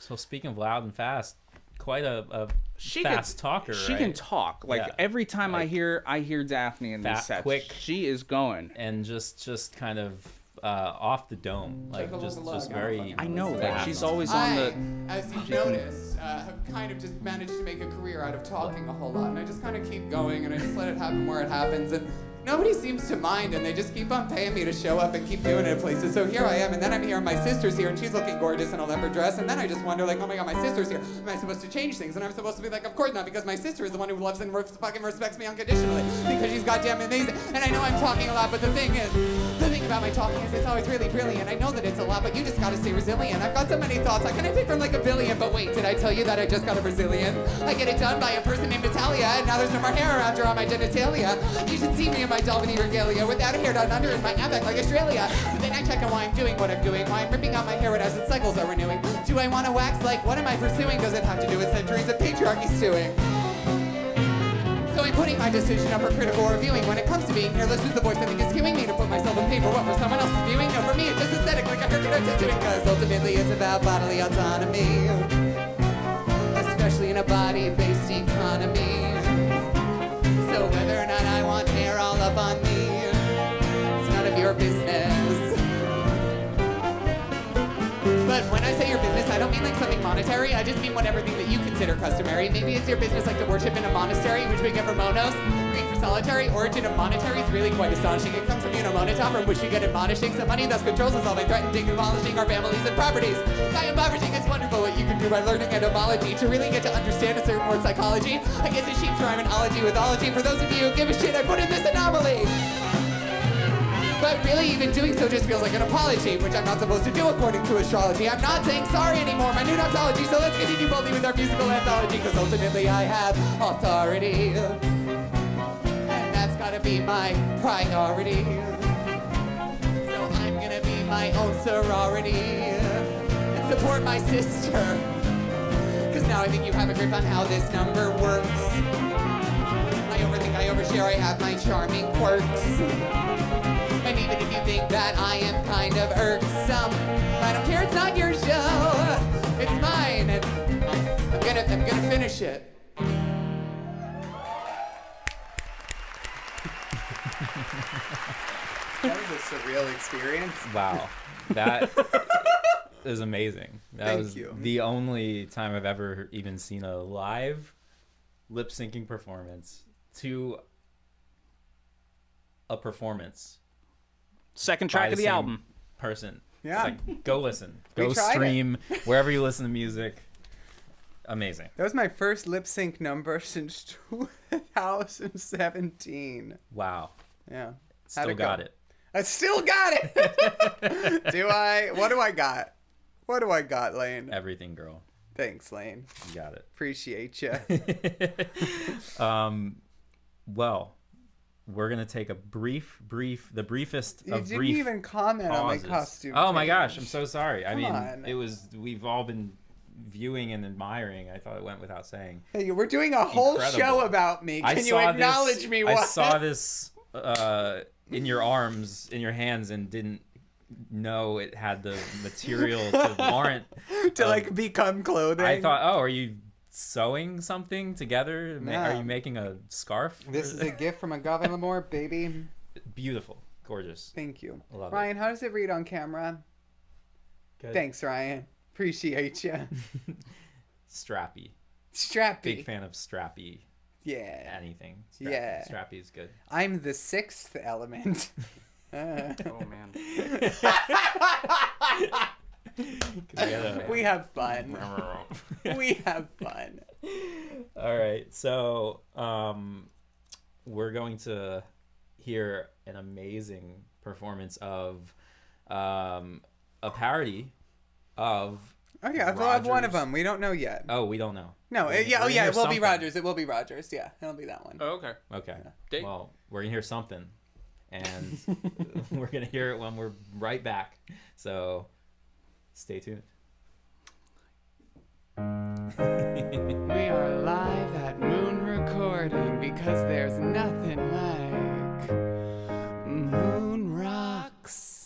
So speaking of loud and fast, quite a fast talker. She can talk. Every time I hear Daphne in these sets, quick, she is going. And just kind of off the dome, just very. I know that she's always on the. As you've noticed, have kind of just managed to make a career out of talking a whole lot, and I just kind of keep going, and I just let it happen where it happens, and nobody seems to mind, and they just keep on paying me to show up and keep doing it at places. So here I am, and then I'm here, and my sister's here, and she's looking gorgeous in a leopard dress, and then I just wonder, oh my god, my sister's here. Am I supposed to change things? And I'm supposed to be like, of course not, because my sister is the one who loves and fucking respects me unconditionally, because she's goddamn amazing. And I know I'm talking a lot, but the thing about my talking is it's always really brilliant. I know that it's a lot, but you just gotta stay resilient. I've got so many thoughts, I can pick from a billion, but wait, did I tell you that I just got a Brazilian? I get it done by a person named Natalia, and now there's no more hair around her on my genitalia. You should see me in my Dalvany regalia, without a hair down under in my ABAC like Australia. But then I check on why I'm doing what I'm doing, why I'm ripping out my hair as its cycles are renewing. Do I want to wax? What am I pursuing? Does it have to do with centuries of patriarchy stewing? So I'm putting my decision up for critical reviewing. When it comes to being here, this is the voice I think is cueing me to put myself in pain for what for someone else is viewing. No, for me it's just aesthetic, like I'm tattooing, because ultimately it's about bodily autonomy, especially in a body-based economy. So whether or not I want hair all up on me, it's none of your business. But when I say your business, I don't mean something monetary. I just mean everything that you consider customary. Maybe it's your business to worship in a monastery, which we get from monos. Green for solitary. Origin of monetary is really quite astonishing. It comes from moneta, from which we get admonishing. Some money thus controls us all by threatening and demolishing our families and properties. By impoverishing, it's wonderful what you can do by learning etymology to really get to understand a certain word psychology. I guess it sheep's rhymeology with ology. For those of you who give a shit, I put in this anomaly. But really, even doing so just feels like an apology, which I'm not supposed to do according to astrology. I'm not saying sorry anymore, my new doxology, so let's continue boldly with our musical anthology, because ultimately I have authority, and that's gotta be my priority. So I'm gonna be my own sorority, and support my sister, because now I think you have a grip on how this number works. I overthink, I overshare, I have my charming quirks. And even if you think that I am kind of irksome, I don't care, it's not your show, it's mine, and I'm gonna finish it. That was a surreal experience. Wow, that is amazing. That was the only time I've ever even seen a live lip syncing performance to a performance. Second track of the album. Person. Yeah. It's like, go listen. Go stream wherever you listen to music. Amazing. That was my first lip sync number since 2017. Wow. Yeah. Still got it. I still got it. Do I? What do I got? What do I got, Lane? Everything, girl. Thanks, Lane. You got it. Appreciate you. Well, we're gonna take a the briefest of brief. You didn't even comment pauses. on my costume. Oh my gosh, I'm so sorry. Come on. We've all been viewing and admiring. I thought it went without saying. Hey, we're doing a whole show about me. Can you acknowledge me? I saw this in your arms, in your hands, and didn't know it had the material to warrant to like become clothing. I thought, oh, are you sewing something together? No. Are you making a scarf? This is a gift from Agave L'Amour, baby. Beautiful, gorgeous. Thank you. Love Ryan, how does it read on camera? Good. Thanks, Ryan. Appreciate you. Strappy. Strappy. Big fan of strappy. Yeah. Anything. Strappy. Yeah. Strappy is good. I'm the sixth element. Oh man. We have fun. We have fun. All right, so we're going to hear an amazing performance of a parody of Oh yeah, I've loved one of them. We don't know yet. Oh, we don't know. No, We're yeah, gonna hear it will something. be Rogers. It will be Rogers. Yeah, it'll be that one. Oh, okay. Okay. Date. Well, we're gonna hear something, and we're gonna hear it when we're right back. So, stay tuned. We are live at Moon Recording because there's nothing like Moon Rocks.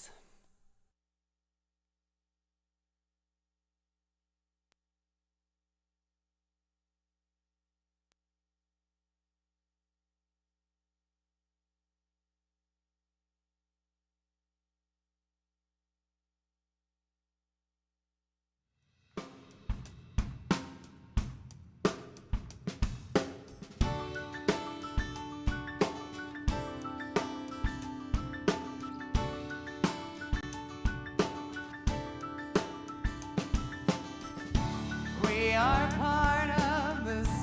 We are part of the source.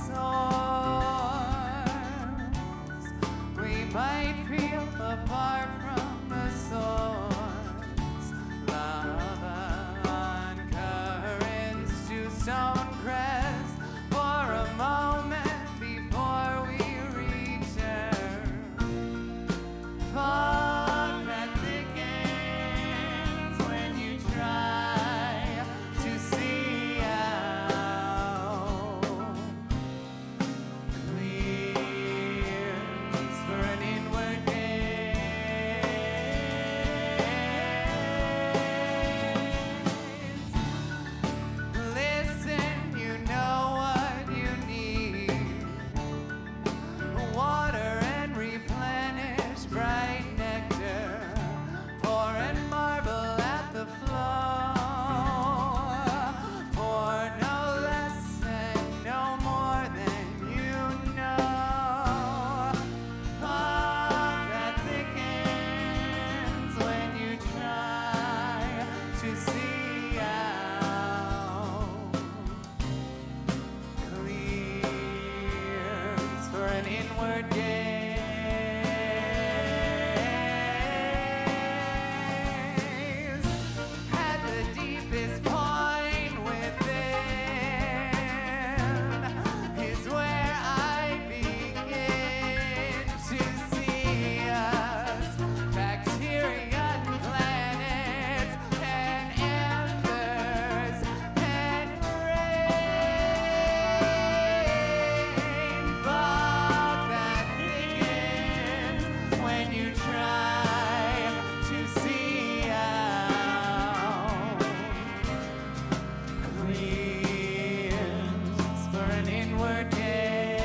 We might feel apart from the source. Lava on currents to stone crest for a moment before we return. Fog that thickens when you try to see out. Clears for an inward gaze. Listen, you know what you need. Water and replenish bright nectar. Pour and marble at the floor. For no less and no more than you know. Fog that thickens when you try to see out. Clears for an inward gaze. At the deepest point within is where I begin to see us. Bacteria, planets, and embers, and rain. Fog that thickens when you try to see out. Clears for an inward gaze.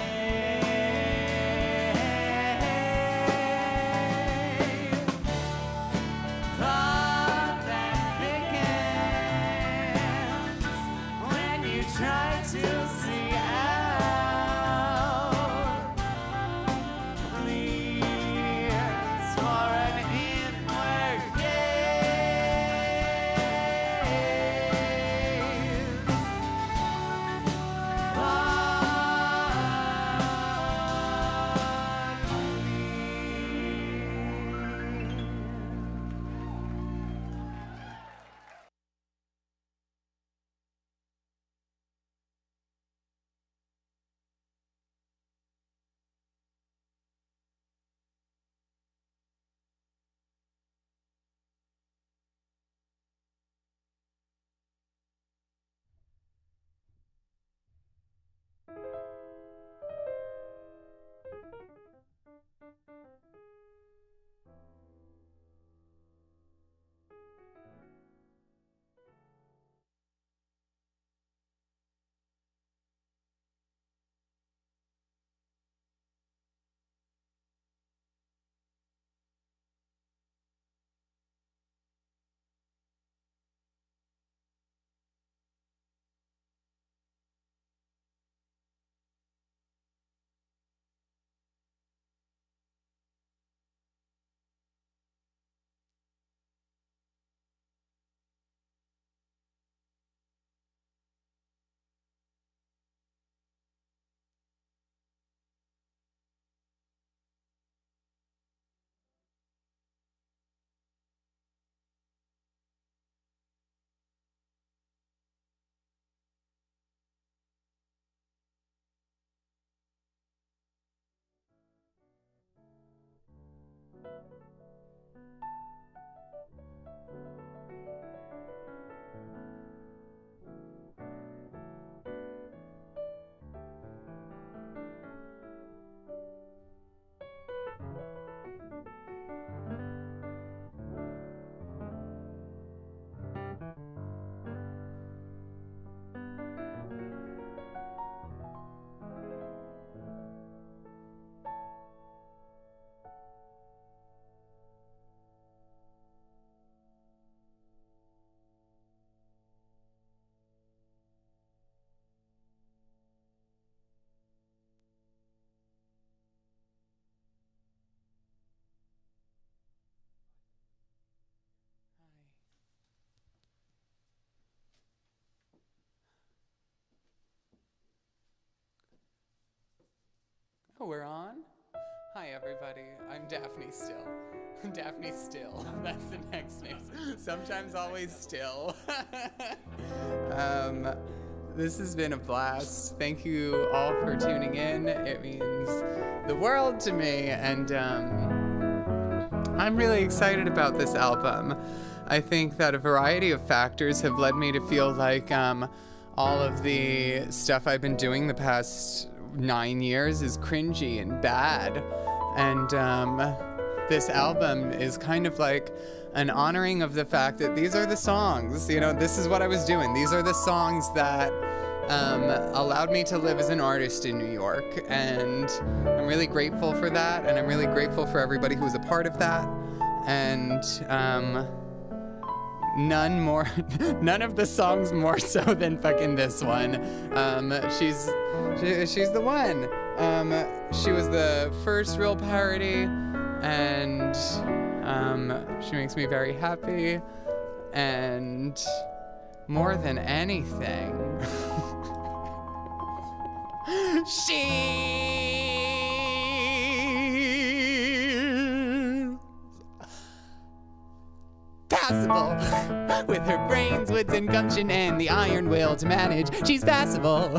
Fog that thickens when you try to see out. Clears for an inward gaze. We're on? Hi, everybody. I'm Daphne Still. Daphne Still. That's the next name. Sometimes always Still. This has been a blast. Thank you all for tuning in. It means the world to me, and I'm really excited about this album. I think that a variety of factors have led me to feel like all of the stuff I've been doing the past 9 years is cringy and bad. And this album is kind of like an honoring of the fact that these are the songs, this is what I was doing. These are the songs that allowed me to live as an artist in New York. And I'm really grateful for that. And I'm really grateful for everybody who was a part of that. And none of the songs more so than fucking this one. She's the one. She was the first real parody, and she makes me very happy. And more than anything, Passable. With her brains, wits, and gumption, and the iron will to manage, she's passable.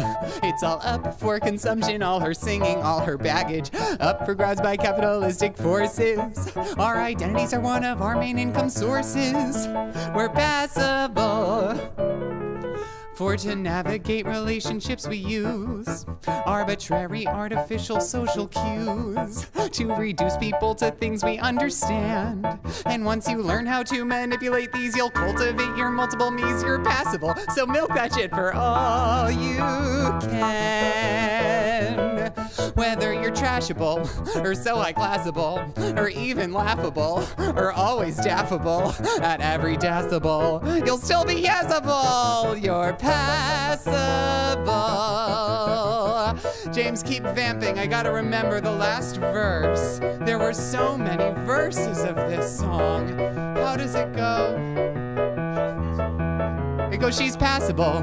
It's all up for consumption, all her singing, all her baggage, up for grabs by capitalistic forces. Our identities are one of our main income sources. We're passable. For to navigate relationships we use arbitrary, artificial social cues to reduce people to things we understand. And once you learn how to manipulate these, you'll cultivate your multiple me's. You're passable, so milk that shit for all you can. Whether you're trashable, or so high-classable, or even laughable, or always daffable at every decibel, you'll still be passable. You're passable. James, keep vamping. I gotta remember the last verse. There were so many verses of this song. How does it go? It goes, she's passable.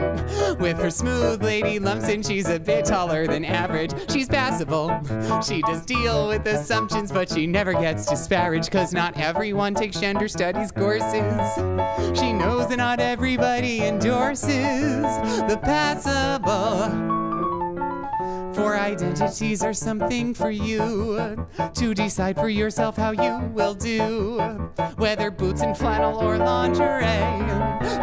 With her smooth lady lumps and she's a bit taller than average. She's passable. She does deal with assumptions, but she never gets disparaged, cause not everyone takes gender studies courses. She knows that not everybody endorses the passable. For identities are something for you to decide for yourself how you will do. Whether boots and flannel or lingerie,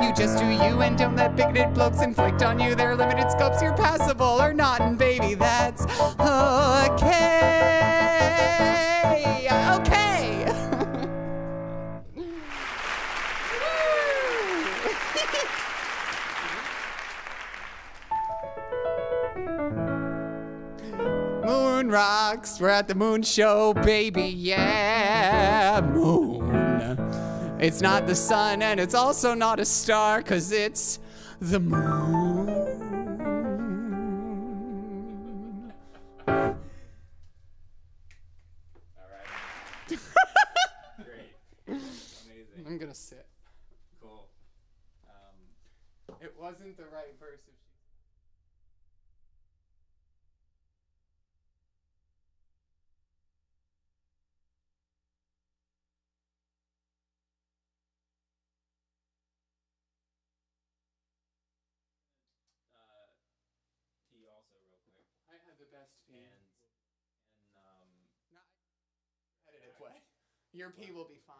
you just do you and don't let bigoted blokes inflict on you their limited scopes. You're passable or not, and baby, that's okay. Okay. Moon rocks, we're at the moon show, baby, yeah, moon. It's not the sun and it's also not a star, cause it's the moon. All right. Great. Amazing. I'm gonna sit. Cool. It wasn't the right verse. Tea also real quick. I had the best pee. And Not competitive way. Your pee will be fine.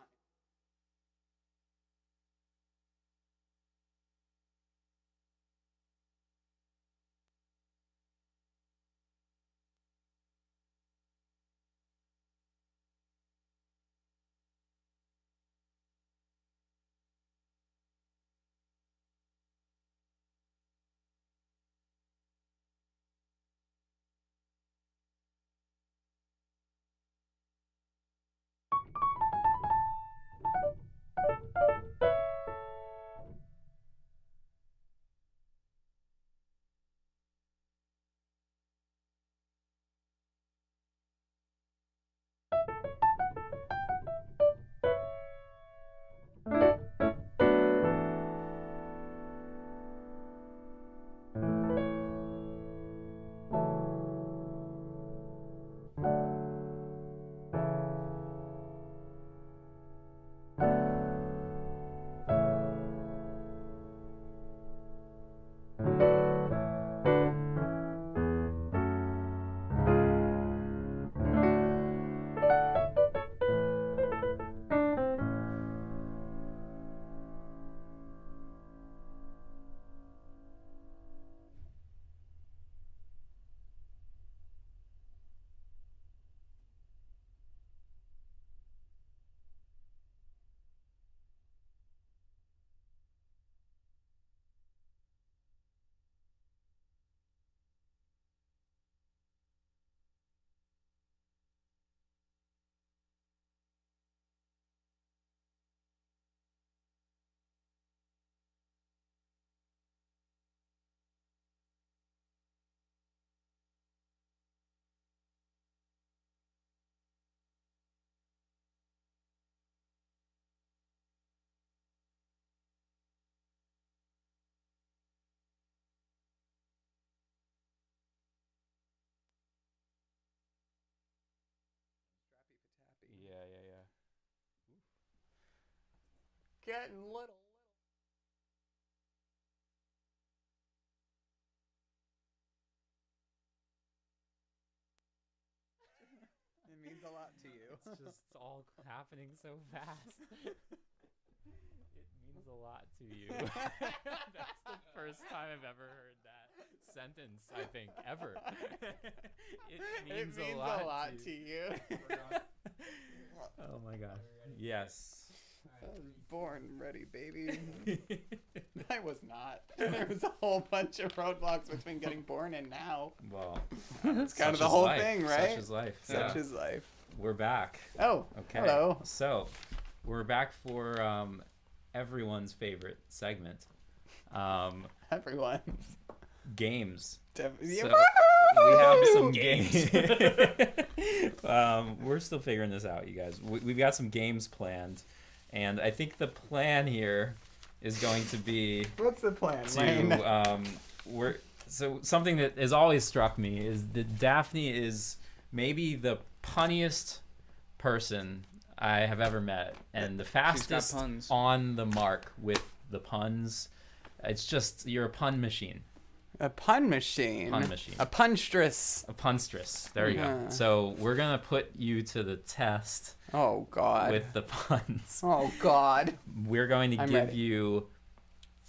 getting little. It means a lot to you. It's just all happening so fast. It means a lot to you. That's the first time I've ever heard that sentence, I think, ever. It means a lot to you. Oh my gosh. Yes. I was born ready, baby. I was not. There was a whole bunch of roadblocks between getting born and now. Well, it's kind of the whole life. thing, right? Such is life. Such is life. We're back. Oh, okay. Hello. So, we're back for everyone's favorite segment. Everyone's. Games. So, Yeah. we have some games. We're still figuring this out, you guys. We've got some games planned. And I think the plan here is going to be... What's the plan, to, so something that has always struck me is that Daphne is maybe the punniest person I have ever met. And the fastest on the mark with the puns. It's just, you're a pun machine. A pun machine. Pun machine. A punstress. A punstress. There you go. So we're going to put you to the test. Oh, God. With the puns. Oh, God. We're going to give you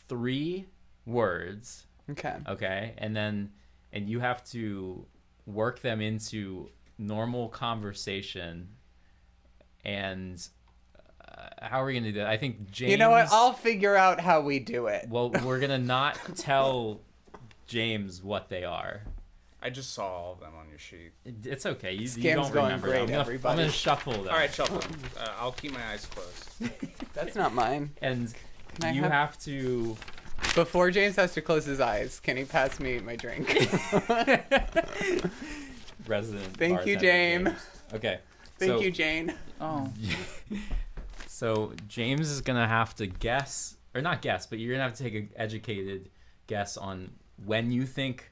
3 words. Okay. Okay. And you have to work them into normal conversation. And how are we going to do that? I think James... You know what? I'll figure out how we do it. Well, we're going to not tell James what they are. I just saw all of them on your sheet. It's okay. You Scam's don't going remember. great, I'm everybody. going to shuffle them. All right, shuffle. I'll keep my eyes closed. That's not mine. And I you have to... Before James has to close his eyes, can he pass me my drink? Resident Thank you, Jane. Okay. Thank you, Jane. Oh. So James is going to have to guess, or not guess, but you're going to have to take an educated guess on when you think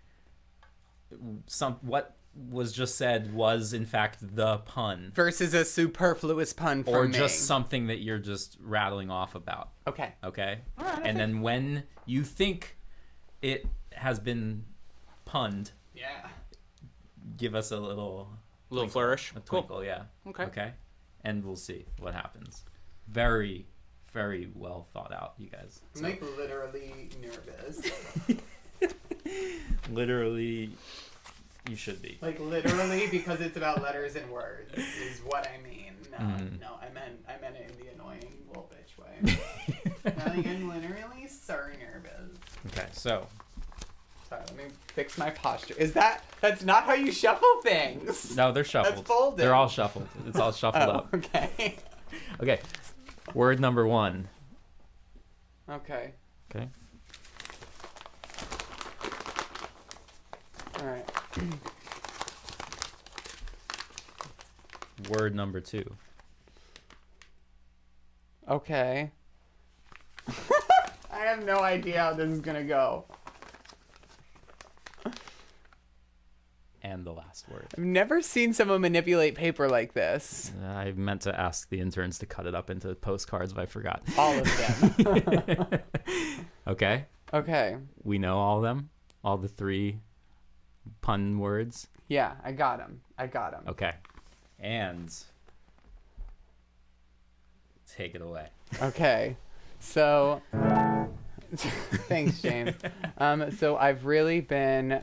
what was just said was in fact the pun versus a superfluous pun from or me. just something that you're just rattling off about. Okay. All right, and then when you think it has been punned, give us a little flourish. A twinkle. Cool. Yeah. Okay, and we'll see what happens. Very, very well thought out, you guys. I'm like literally nervous. Literally, you should be. Like literally, because it's about letters and words is what I mean. No, I meant it in the annoying little bitch way. Like, I'm literally so nervous. Okay, so. Sorry, let me fix my posture. That's not how you shuffle things? No, they're shuffled. That's folded. They're all shuffled. It's all shuffled up. Okay. Okay. Word number 1. Okay. Okay. All right. Word number 2. Okay. I have no idea how this is gonna go. And the last word. I've never seen someone manipulate paper like this. I meant to ask the interns to cut it up into postcards, but I forgot. All of them. Okay. Okay. We know all of them? All the 3 pun words? Yeah, I got them. Okay. And take it away. Okay. So, thanks, James. So I've really been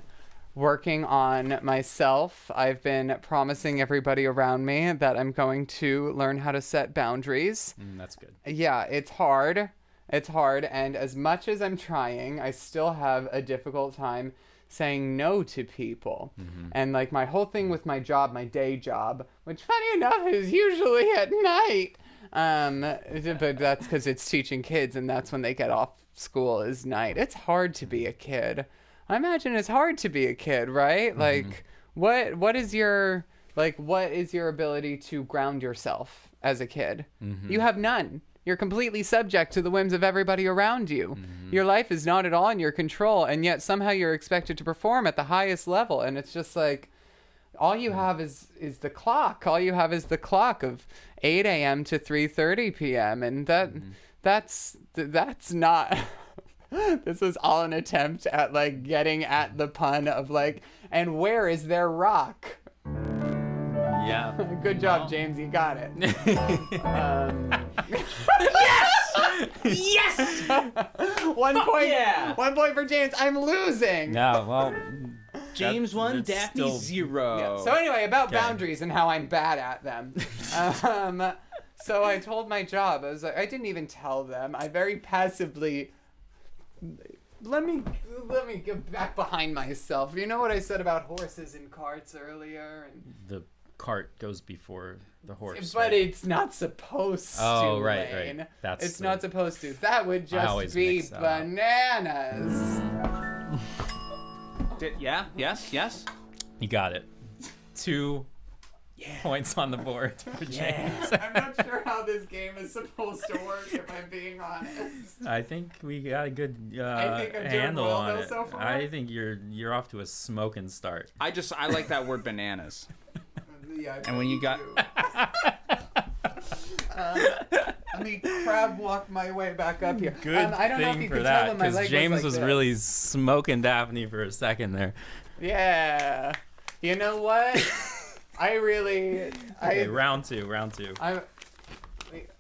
working on myself. I've been promising everybody around me that I'm going to learn how to set boundaries. That's good. Yeah, it's hard. And as much as I'm trying, I still have a difficult time saying no to people. And like my whole thing with my job, my day job, which funny enough is usually at night. But that's because it's teaching kids and that's when they get off school is night. It's hard to be a kid. I imagine it's hard to be a kid, right? Like what is your ability to ground yourself as a kid? You have none. You're completely subject to the whims of everybody around you. Your life is not at all in your control, and yet somehow you're expected to perform at the highest level. And it's just like, all you have is the clock. All you have is the clock of 8 a.m. to 3:30 p.m. And That's not. This was all an attempt at like getting at the pun of like, and where is their rock? Yeah. Good job, James. You got it. Yes! 1 point. yeah! 1 point for James. I'm losing. No, well, James won, that's Daphne still- 0. Yeah. So anyway, about Okay. boundaries and how I'm bad at them. So I told my job. I was like, I didn't even tell them. I very passively. Let me get back behind myself. You know what I said about horses and carts earlier, and the cart goes before the horse. but right? it's not supposed to. Oh, right, Lane. right. That's it's the- not supposed to. That would just always be mix that up. bananas. Yes. You got it. 2 points on the board for James. I'm not sure how this game is supposed to work, if I'm being honest. I think we got a good I think I'm doing handle well, on though, it. so far. I think you're off to a smoking start. I like that word bananas. Yeah, And when you got- let me crab walk my way back up here. Good I don't know if thing you for could tell that, when my because leg James was, was like really this. smoking Daphne for a second there. Yeah. You know what? Okay, round two.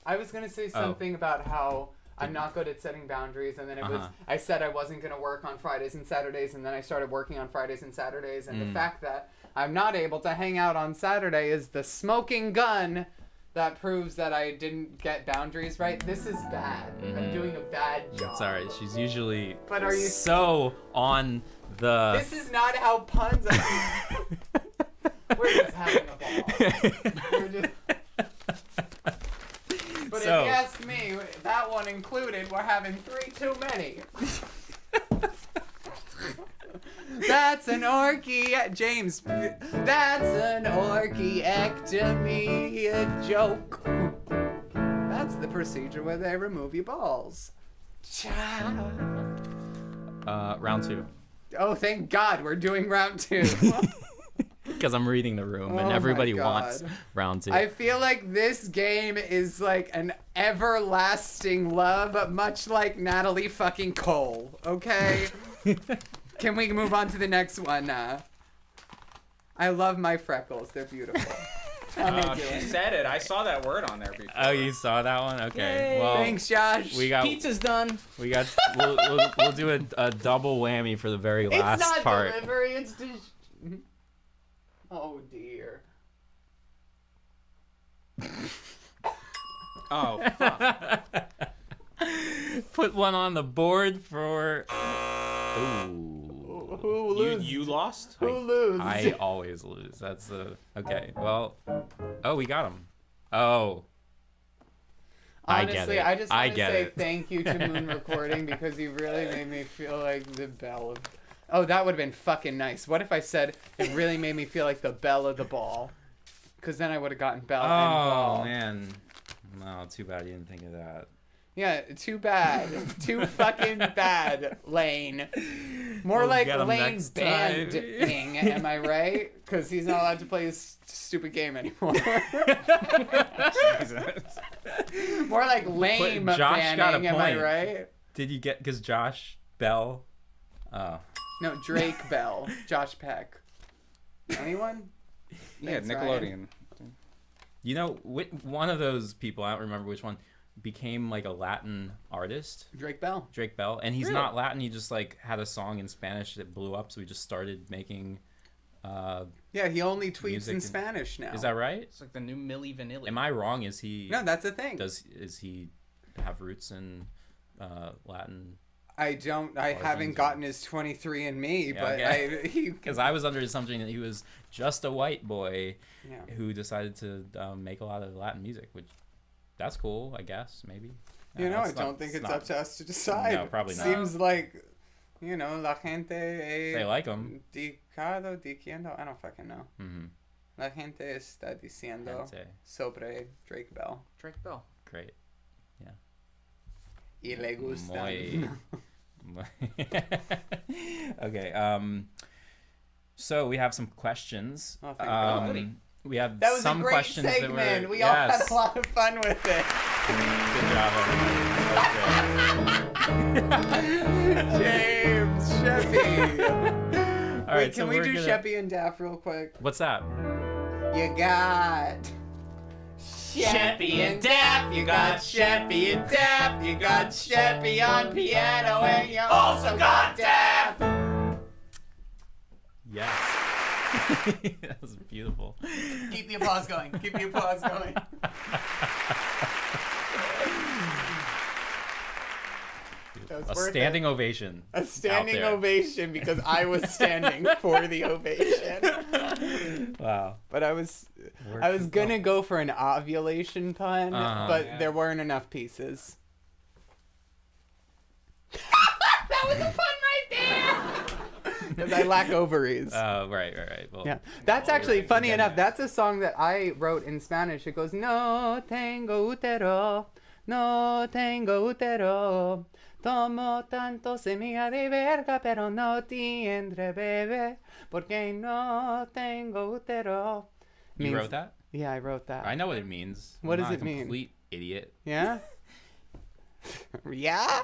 I was gonna say something about how I'm not good at setting boundaries, and then I said I wasn't gonna work on Fridays and Saturdays, and then I started working on Fridays and Saturdays, and the fact that I'm not able to hang out on Saturday is the smoking gun that proves that I didn't get boundaries right. This is bad. I'm doing a bad job. It's alright. She's usually But are you- so on the. This is not how puns are. We're just having a ball. We're just... But So- if you ask me, that one included, we're having 3 too many. That's an orgy, James. That's an orchiectomy, a joke. That's the procedure where they remove your balls. Round 2. Oh, thank God, we're doing round 2. Because I'm reading the room, Oh and my everybody God. wants round 2. I feel like this game is like an everlasting love, much like Natalie fucking Cole, okay? Can we move on to the next one? I love my freckles. They're beautiful. How they She doing? said it. I saw that word on there before. Oh, you saw that one? Okay. Yay. Well, Thanks, Josh. we got Pizza's done. we'll do a double whammy for the very It's last not part. delivery, it's Oh, dear. Oh, fuck. Put one on the board for. Ooh. Who loses? You lost? Who loses? I always lose. That's the okay. Well, oh, we got him. Oh, Honestly, I get it. I just want to get say it. thank you to Moon Recording because you really made me feel like the belle of... Oh, that would have been fucking nice. What if I said it really made me feel like the belle of the ball? Because then I would have gotten belle and ball. Oh man. No, too bad you didn't think of that. Yeah, too bad. Too fucking bad, Lane. More We'll like get him Lane next time. Banding, am I right? Because he's not allowed to play this stupid game anymore. More like lame Josh got a banning, am I point. right? Did you get because Josh Bell? Oh, No, Drake Bell. Josh Peck. Anyone? Yeah, Thanks, Nickelodeon. you know, one of those people, I don't remember which one, became like a Latin artist. Drake Bell. Drake Bell, and he's Really? not Latin. He just like had a song in Spanish that blew up, so he just started making. Yeah, he only tweets Music in and- Spanish now. Is that right? It's like the new Milli Vanilli. Am I wrong? Is he? No, that's the thing. Is he have roots in Latin? I don't. I Origins haven't or- gotten his 23andMe, Yeah, but okay. he. Because I was under the assumption that he was just a white boy Yeah. who decided to make a lot of Latin music, which that's cool, I guess, maybe. You know, I it's not- don't think it's not- up to us to decide. No, probably not. Seems like, you know, la gente They like him. diciendo, I don't fucking know. Mm-hmm. La gente está diciendo Gente. sobre Drake Bell. Drake Bell. Great. Y le gustan. Okay. So we have some questions. Oh, thank God. We have That was some a great questions segment. that were. We all had Yes. a lot of fun with it. Good job, everybody. James Sheppy. All right, Wait, so can we we're do gonna- Sheppy and Daff real quick? What's that? You got Sheppy and Daff. You got Sheppy and Daff. You got Sheppy on piano, and you also got Daff. Yes. That was beautiful. Keep the applause going. Keep the applause going. That was A worth standing it. ovation. A standing out there. ovation because I was standing for the ovation. Wow. But I was gonna go for an ovulation pun, but Yeah. there weren't enough pieces. That was a pun right there. Because I lack ovaries. Right. Well, Yeah, that's well, actually we're funny getting enough. there. That's a song that I wrote in Spanish. It goes, No tengo útero, no tengo útero. Tomo tanto semilla de verga, pero no tendré bebé, porque no tengo útero. You wrote that? Yeah, I wrote that. I know what it means. What I'm does not it a mean? Complete idiot. Yeah? Yeah?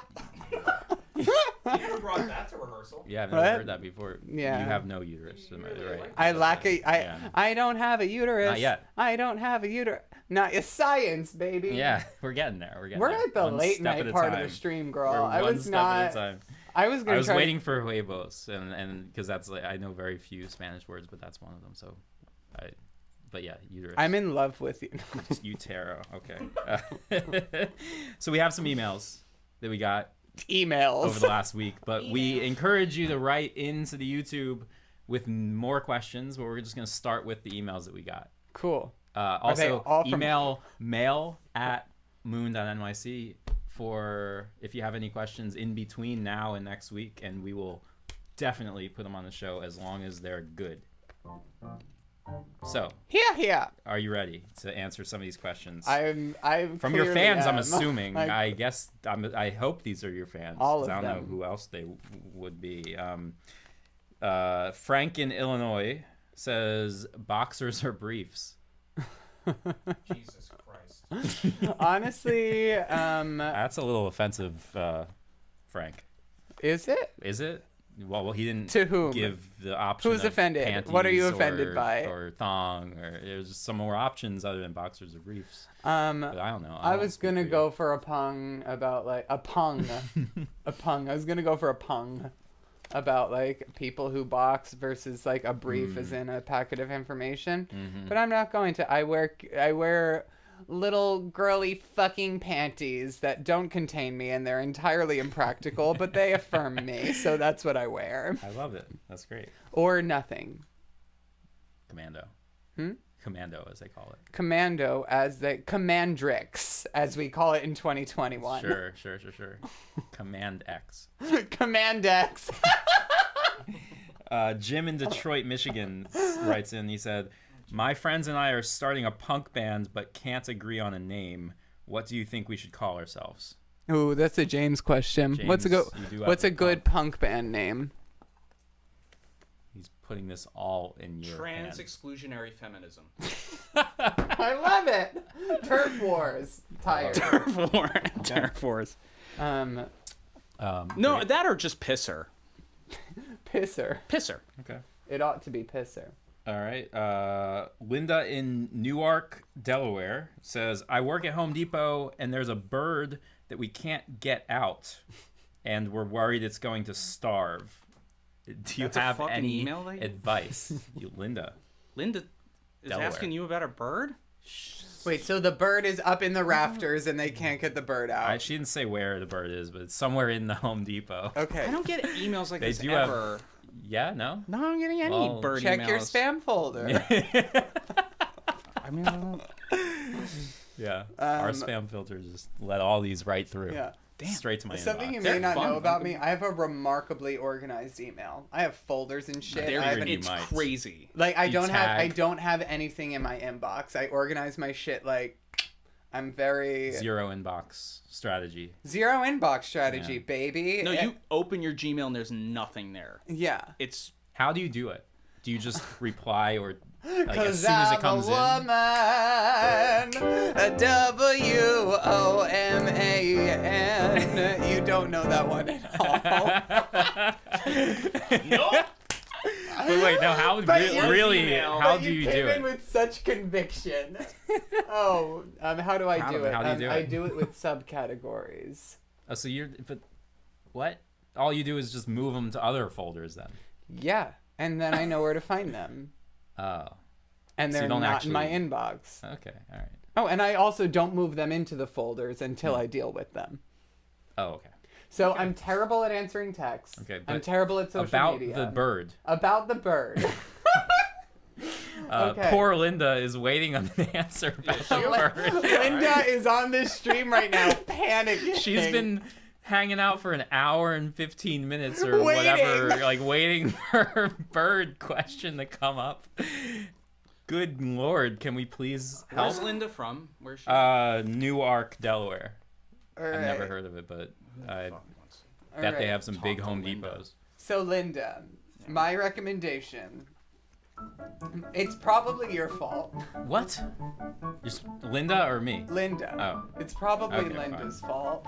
You never brought that to rehearsal. Yeah, I've never What? heard that before. Yeah. You have no uterus, am I right? I lack a. Yeah. I don't have a uterus. Not yet. I don't have a uterus. Not it's science, baby. Yeah, we're getting there. We're there. at the One late step at night a part of time. the stream, girl. We're I one was step not. at a time. I was gonna. I was try waiting for huevos, and because that's like I know very few Spanish words, but that's one of them. So, but yeah, uterus. I'm in love with you. Utero. Okay. So we have some emails that we got Emails. over the last week, but we encourage you to write into the YouTube with more questions. But we're just gonna start with the emails that we got. Cool. they Also, all from- Oh, email mail@m00n.nyc for if you have any questions in between now and next week, and we will definitely put them on the show as long as they're good. So, Here. are you ready to answer some of these questions? I'm From your clearly fans, I'm am. assuming. I guess I hope these are your fans. All of 'cause I don't them. know who else they would be. Frank in Illinois says boxers or briefs. Jesus Christ. Honestly, That's a little offensive, Frank. is it? Is it? Well, he didn't To whom? give the option. Who's of offended? panties What are you offended by? Or thong, or there's some more options other than boxers or briefs. But I don't know. I don't was speak gonna for you. go for a pung about like a pung, a pung. I was gonna go for a pung about like people who box versus like a brief as in a packet of information. But I'm not going to. I wear little girly fucking panties that don't contain me and they're entirely impractical, but they affirm me. So that's what I wear. I love it. That's great. Or nothing. Commando. Commando, as they call it. Commando as the Commandrix, as we call it in 2021. Sure. Command X. Commandex. Jim in Detroit, Michigan writes in. He said, "My friends and I are starting a punk band, but can't agree on a name. What do you think we should call ourselves?" Ooh, that's a James question. James, What's a you do have What's a a good punk band name? He's putting this all in your Trans hand. exclusionary feminism. I love it. Turf Wars. Tired. Turf Wars. Um, No, Great. that or just pisser. Pisser. Pisser. Okay. It ought to be Pisser. All right. Linda in Newark, Delaware says, "I work at Home Depot and there's a bird that we can't get out, and we're worried it's going to starve. Do you That's a have fucking any email that you- advice?" Linda. Linda is Delaware. asking you about a bird? Wait, so the bird is up in the rafters and they can't get the bird out. She didn't say where the bird is, but it's somewhere in the Home Depot. Okay. I don't get emails like They this do have- ever. Yeah, no? No, I'm getting any Well, bird Check emails. your spam folder. I mean, I don't... Yeah. Our spam filter just let all these right through. Yeah. Straight to my Something inbox. you may They're not fun. know about me, I have a remarkably organized email. I have folders and shit. They're, I have an- you it's might. crazy. Like I You don't tag. have anything in my inbox. I organize my shit like I'm very Zero inbox strategy. zero inbox strategy, Yeah. baby. No, you open your Gmail and there's nothing there. Yeah. It's How do you do it? Do you just reply or like, as Cause soon as it I'm comes a woman, a WOMAN. You don't know that one at all. Nope. But wait, now how But really? How but do you came do in it? with such conviction. How do I do it? How do you do I it? do it with subcategories. Oh, so but what? All you do is just move them to other folders then. Yeah, and then I know where to find them. Oh. And So you they're don't not in my actually- inbox. Okay. All right. Oh, and I also don't move them into the folders until I deal with them. Oh, okay. So I'm terrible at answering texts. Okay, I'm but terrible at social About media. the bird. About the bird. Okay. Poor Linda is waiting on an answer about the bird. Linda is on this stream right now, panicking. She's been hanging out for an hour and 15 minutes or Waiting. whatever, like waiting for her bird question to come up. Good Lord, can we please help? Where's Linda from? Where's she? Newark, Delaware. All I've never right. heard of it, but I Fuck wants- All bet they right. have some big Talk to Home Linda. Depots. So Linda, my recommendation. It's probably your fault, What? Just Linda or me? Linda. Oh. It's probably Okay, Linda's fault.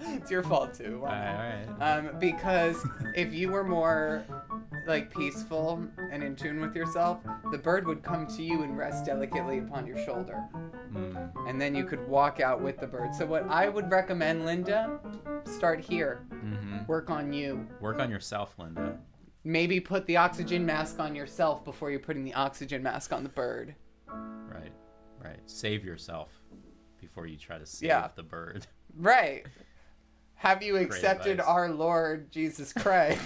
It's your fault too. All right. Because if you were more like peaceful and in tune with yourself, the bird would come to you and rest delicately upon your shoulder. And then you could walk out with the bird. So what I would recommend, Linda, start here. Work on you. Work on yourself, Linda. Maybe put the oxygen mask on yourself before you're putting the oxygen mask on the bird. Right. Right. Save yourself before you try to save Yeah. the bird. Right. Have you accepted advice. our Lord Jesus Christ?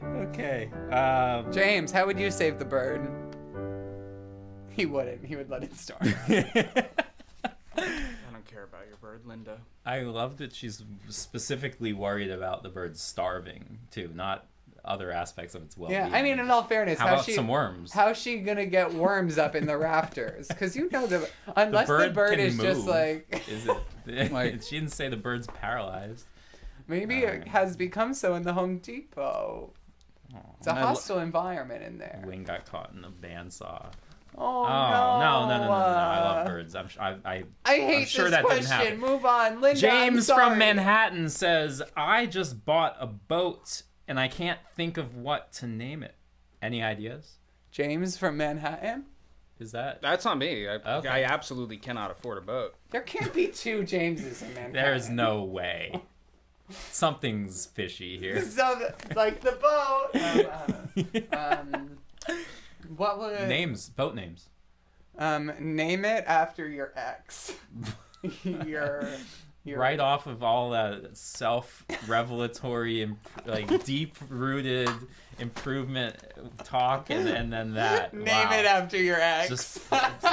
Okay. James, how would you save the bird? He wouldn't. He would let it starve. I don't care about your bird, Linda. I love that she's specifically worried about the bird starving too, not other aspects of its well-being. Yeah, I mean, in all fairness, How about some worms? How's she gonna get worms up in the rafters? Because you know that unless the bird can is just move. like Is it? Like- She didn't say the bird's paralyzed. maybe it has become so in the Home Depot. It's a And I lo- hostile environment in there. Wing got caught in a bandsaw. Oh, no. no! I love birds. I hate sure this that didn't question. happen. Move on, Linda. I'm James sorry. from Manhattan says, I just bought a boat and I can't think of what to name it. Any ideas? James from Manhattan. Is that? That's not me. Okay. I absolutely cannot afford a boat. There can't be two Jameses in Manhattan. There's no way. Something's fishy here. So, like the boat. What would Names, boat names. name it after your ex? your Right off of all that self-revelatory, like deep-rooted improvement talk, and then that. Name Wow. it after your ex. Just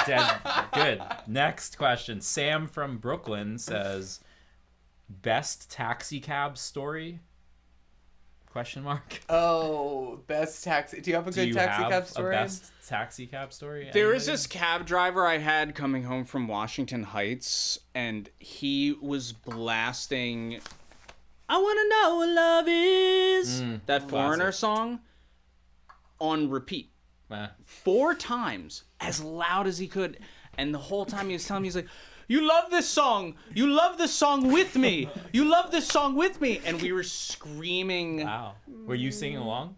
dead. Good. Next question. Sam from Brooklyn says, best taxi cab story? Question mark. Oh, best taxi. Do you have a Do good you taxi have cab story? a best taxi cab story? There was Anybody? this cab driver I had coming home from Washington Heights, and he was blasting I Want to Know What Love Is, that Foreigner song, on repeat. Eh. 4 times, as loud as he could. And the whole time he was telling me, he's like, you love this song. You love this song with me. You love this song with me. And we were screaming. Wow. Were you singing along?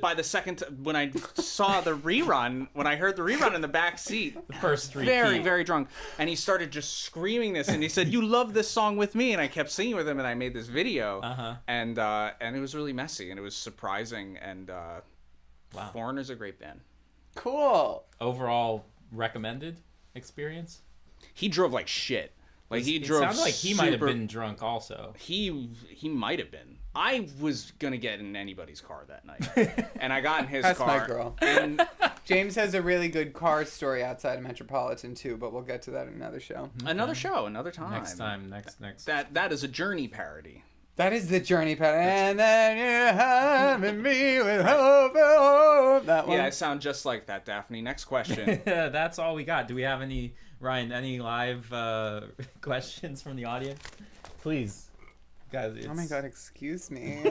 By the second, when I saw the rerun, when I heard the rerun in the back seat, The first three. very, very drunk. And he started just screaming this. And he said, you love this song with me. And I kept singing with him. And I made this video. Uh-huh. And it was really messy. And it was surprising. And Wow. Foreigner's a great band. Cool. Overall recommended experience? He drove like shit. Like he It drove. sounds like he might have super- been drunk also. He might have been. I was gonna get in anybody's car that night, and I got in his That's car. my girl. And James has a really good car story outside of Metropolitan too, but we'll get to that in another show. another show, another time. Next time, next. That is a Journey parody. That is the journey pattern. And then you're having me with hope. That one. Yeah, I sound just like that, Daphne. Next question. That's all we got. Do we have any live questions from the audience? Please, Guys, Oh my god, excuse me.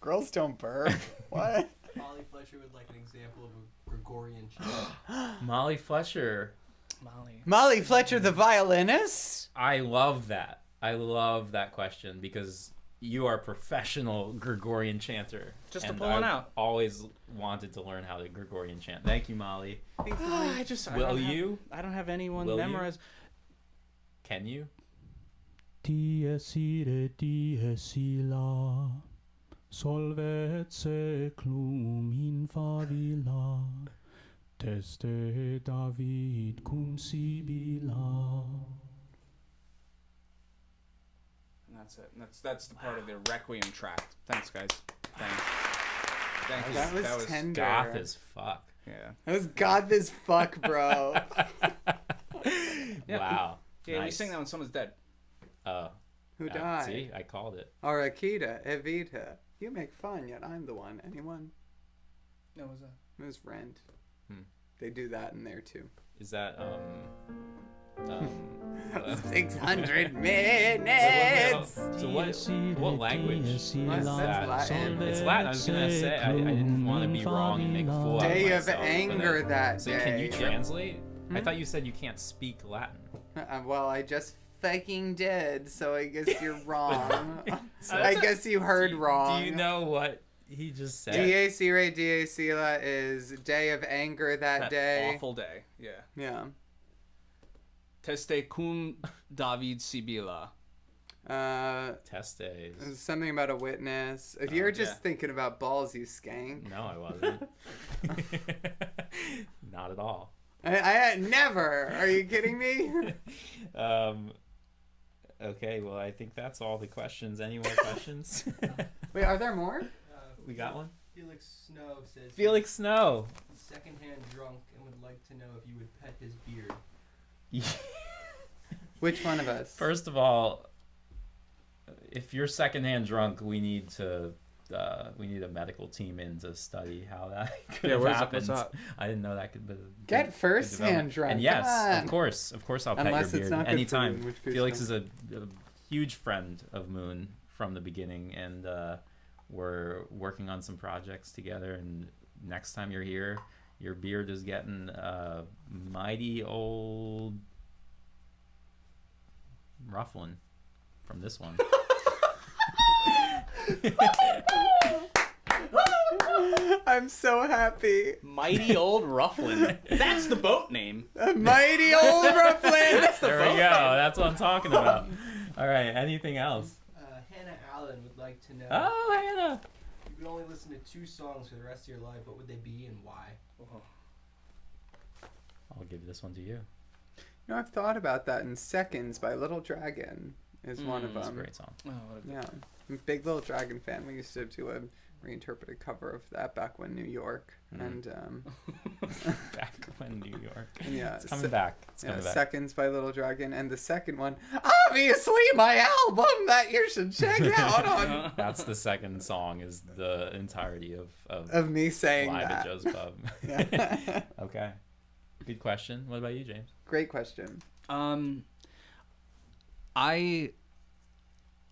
Girls don't burp. What? Molly Fletcher would like an example of a Gregorian chant. Molly Fletcher. Molly Fletcher, the violinist? I love that. I love that question because you are a professional Gregorian chanter. Just to and pull one I've out. Always wanted to learn how to Gregorian chant. Thank you, Molly. Thanks, I Molly. I don't have anyone Will you? memorized. Can you? Dies ire, dies illa, solvet seclum in favilla, teste David cum Sibylla. And that's it. And that's the part of the Requiem tract. Thanks, guys. Thanks. Thank you. That was tender. Goth as fuck. Yeah. That was God this fuck, bro. Yeah. Wow. Yeah, we Nice. sing that when someone's dead. Who died? See, I called it. Or Akita, Evita. You make fun, yet I'm the one. Anyone? No, was that? It was Rent. Hmm. They do that in there too. Is that 600 minutes. So what language is That's that? Latin. It's Latin. I was gonna say I didn't want to be wrong and make a fool out of Day of myself, but anger that so day. can you translate? I thought you said you can't speak Latin. Well, I just fucking did, so I guess you're wrong. So- I guess you heard wrong. Do you know what he just said? Dac Re Diacila is day of anger that day. Awful day. Yeah. Yeah. Teste cum David Sibylla. Test days. Something about a witness. If you're just yeah. thinking about balls, you skank. No, I wasn't. Not at all. I never. Are you kidding me? Okay, well, I think that's all the questions. Any more questions? Wait, are there more? We got one? Felix Snow says Felix Snow. he's secondhand drunk and would like to know if you would pet his beard. Which one of us? First of all, if you're secondhand drunk, we need a medical team in to study how that could have what's happened. up? I didn't know that could be. Get first-hand drunk. And yes, Come on. of course, I'll pet Unless your it's beard not good for you, anytime. in which case Felix no. is a huge friend of m00n from the beginning, and we're working on some projects together. And next time you're here, your beard is getting mighty old ruffling from this one. I'm so happy. Mighty Old Rufflin. That's the boat name. A mighty old Brooklyn. There we go. That's what I'm talking about. All right. Anything else? Hannah Allen would like to know Oh, Hannah. if you could only listen to 2 songs for the rest of your life, what would they be and why? I'll give this one to you. You know, I've thought about that. In Seconds by Little Dragon is one of It's a them. great song. Oh, what a good Yeah, I'm a big Little Dragon fan. We used to do a reinterpreted cover of that back when New York, and Back when New York. yeah, It's coming back. It's yeah, coming back. Seconds by Little Dragon, and the second one, obviously my album that you should check out on. That's the second song. Is the entirety of Of me saying Live that. at Joe's Pub. Yeah. Okay. Good question. What about you, James? Great question. I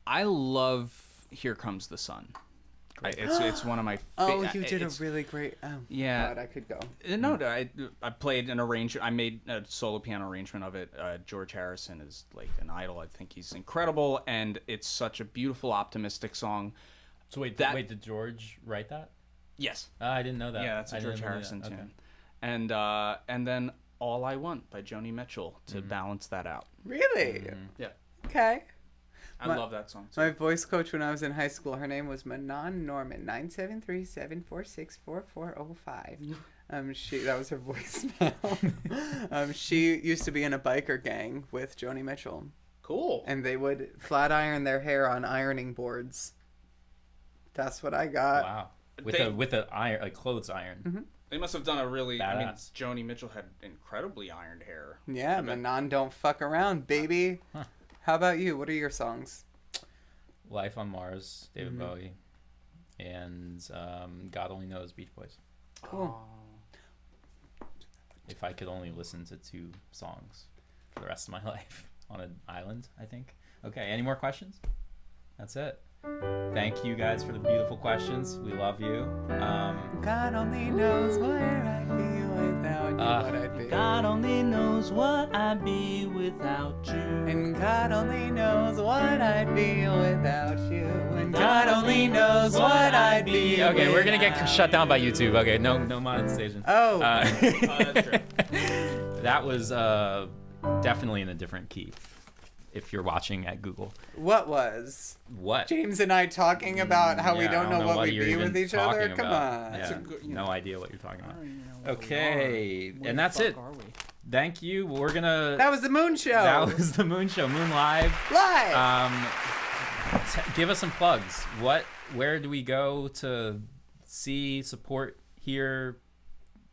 love Here Comes the Sun. It's one of my Oh, you did a really great. Oh, yeah. God, I could go. No, I played an arrangement. I made a solo piano arrangement of it. George Harrison is like an idol. I think he's incredible, and it's such a beautiful, optimistic song. So wait, did George write that? Yes. I didn't know that. Yeah, that's a I George didn't know Harrison that. tune. And then All I Want by Joni Mitchell to balance that out. Really? Yeah. Okay. I love that song too. My voice coach when I was in high school, her name was m00n Norman, 973-746-4405. That was her voicemail. She used to be in a biker gang with Joni Mitchell, Cool. and they would flat iron their hair on ironing boards. That's what I got. Wow. They- With a iron, a clothes iron. They must have done a really. I mean, Badass. Joni Mitchell had incredibly ironed hair. Yeah, I bet. m00n don't fuck around, baby. Huh. How about you? What are your songs? Life on Mars, David Bowie, and God Only Knows, Beach Boys. Cool. If I could only listen to 2 songs for the rest of my life on an island, I think. Okay. Any more questions? That's it. Thank you guys for the beautiful questions. We love you. God only knows where I'd be without you. What I'd be. God only knows what I'd be without you. And God only knows what I'd be without you. And God only knows what I'd be. Okay, we're gonna get without shut down by you. YouTube. Okay, no monetization. Oh. That's true. That was definitely in a different key. If you're watching at Google. What was? What? James and I talking about how we Yeah, I don't know what we'd you're be even with each other? talking Come about. on. Yeah, good, no idea what you're talking about. Where Okay, we are. and that's Where it. the fuck are we? Thank you. We're gonna. That was the Moon Show. That was the Moon Show, Moon Live. Live. Give us some plugs. Where do we go to see, support, hear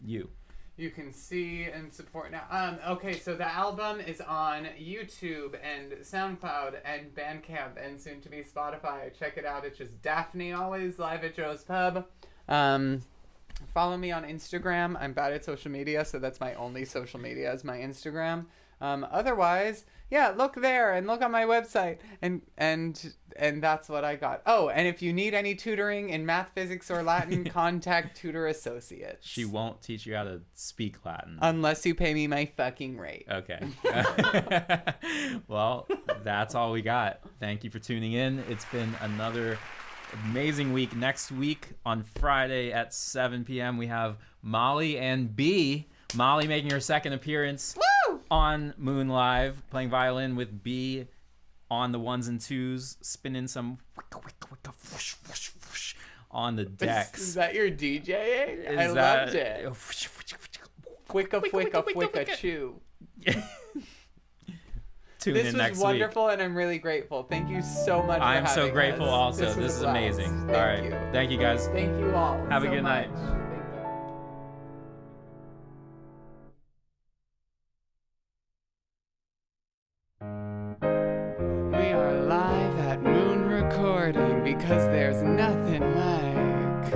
you? You can see and support now. Okay, so the album is on YouTube and SoundCloud and Bandcamp and soon to be Spotify. Check it out. It's just Daphne Always live at Joe's Pub. Follow me on Instagram. I'm bad at social media, so that's my only social media is my Instagram. Otherwise, yeah, look there and look on my website and that's what I got. Oh, and if you need any tutoring in math, physics, or Latin, contact Tutor Associates. She won't teach you how to speak Latin. Unless you pay me my fucking rate. Okay. Well, that's all we got. Thank you for tuning in. It's been another amazing week. Next week on Friday at 7 p.m. we have Molly and B. Molly making her second appearance on Moon Live, playing violin with B on the ones and twos, spinning some on the decks. Is that your DJing? Is I that- loved it. Wicka fwicka fwicka chew. Tune This in was next wonderful and I'm really grateful. Thank you so much for I'm so having grateful us. also. This This was is a blast. amazing. Thank All right. you. Thank you guys. Thank you all. Have a so good night. much. Thank you. We are live at Moon Recording because there's nothing like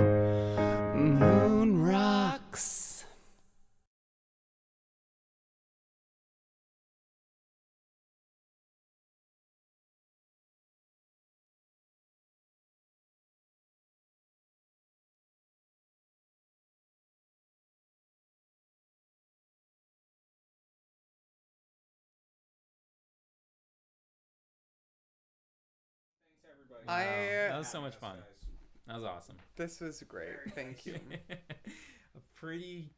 Moon Rocks. That was so much fun. That was awesome. This was great. Thank you. A pretty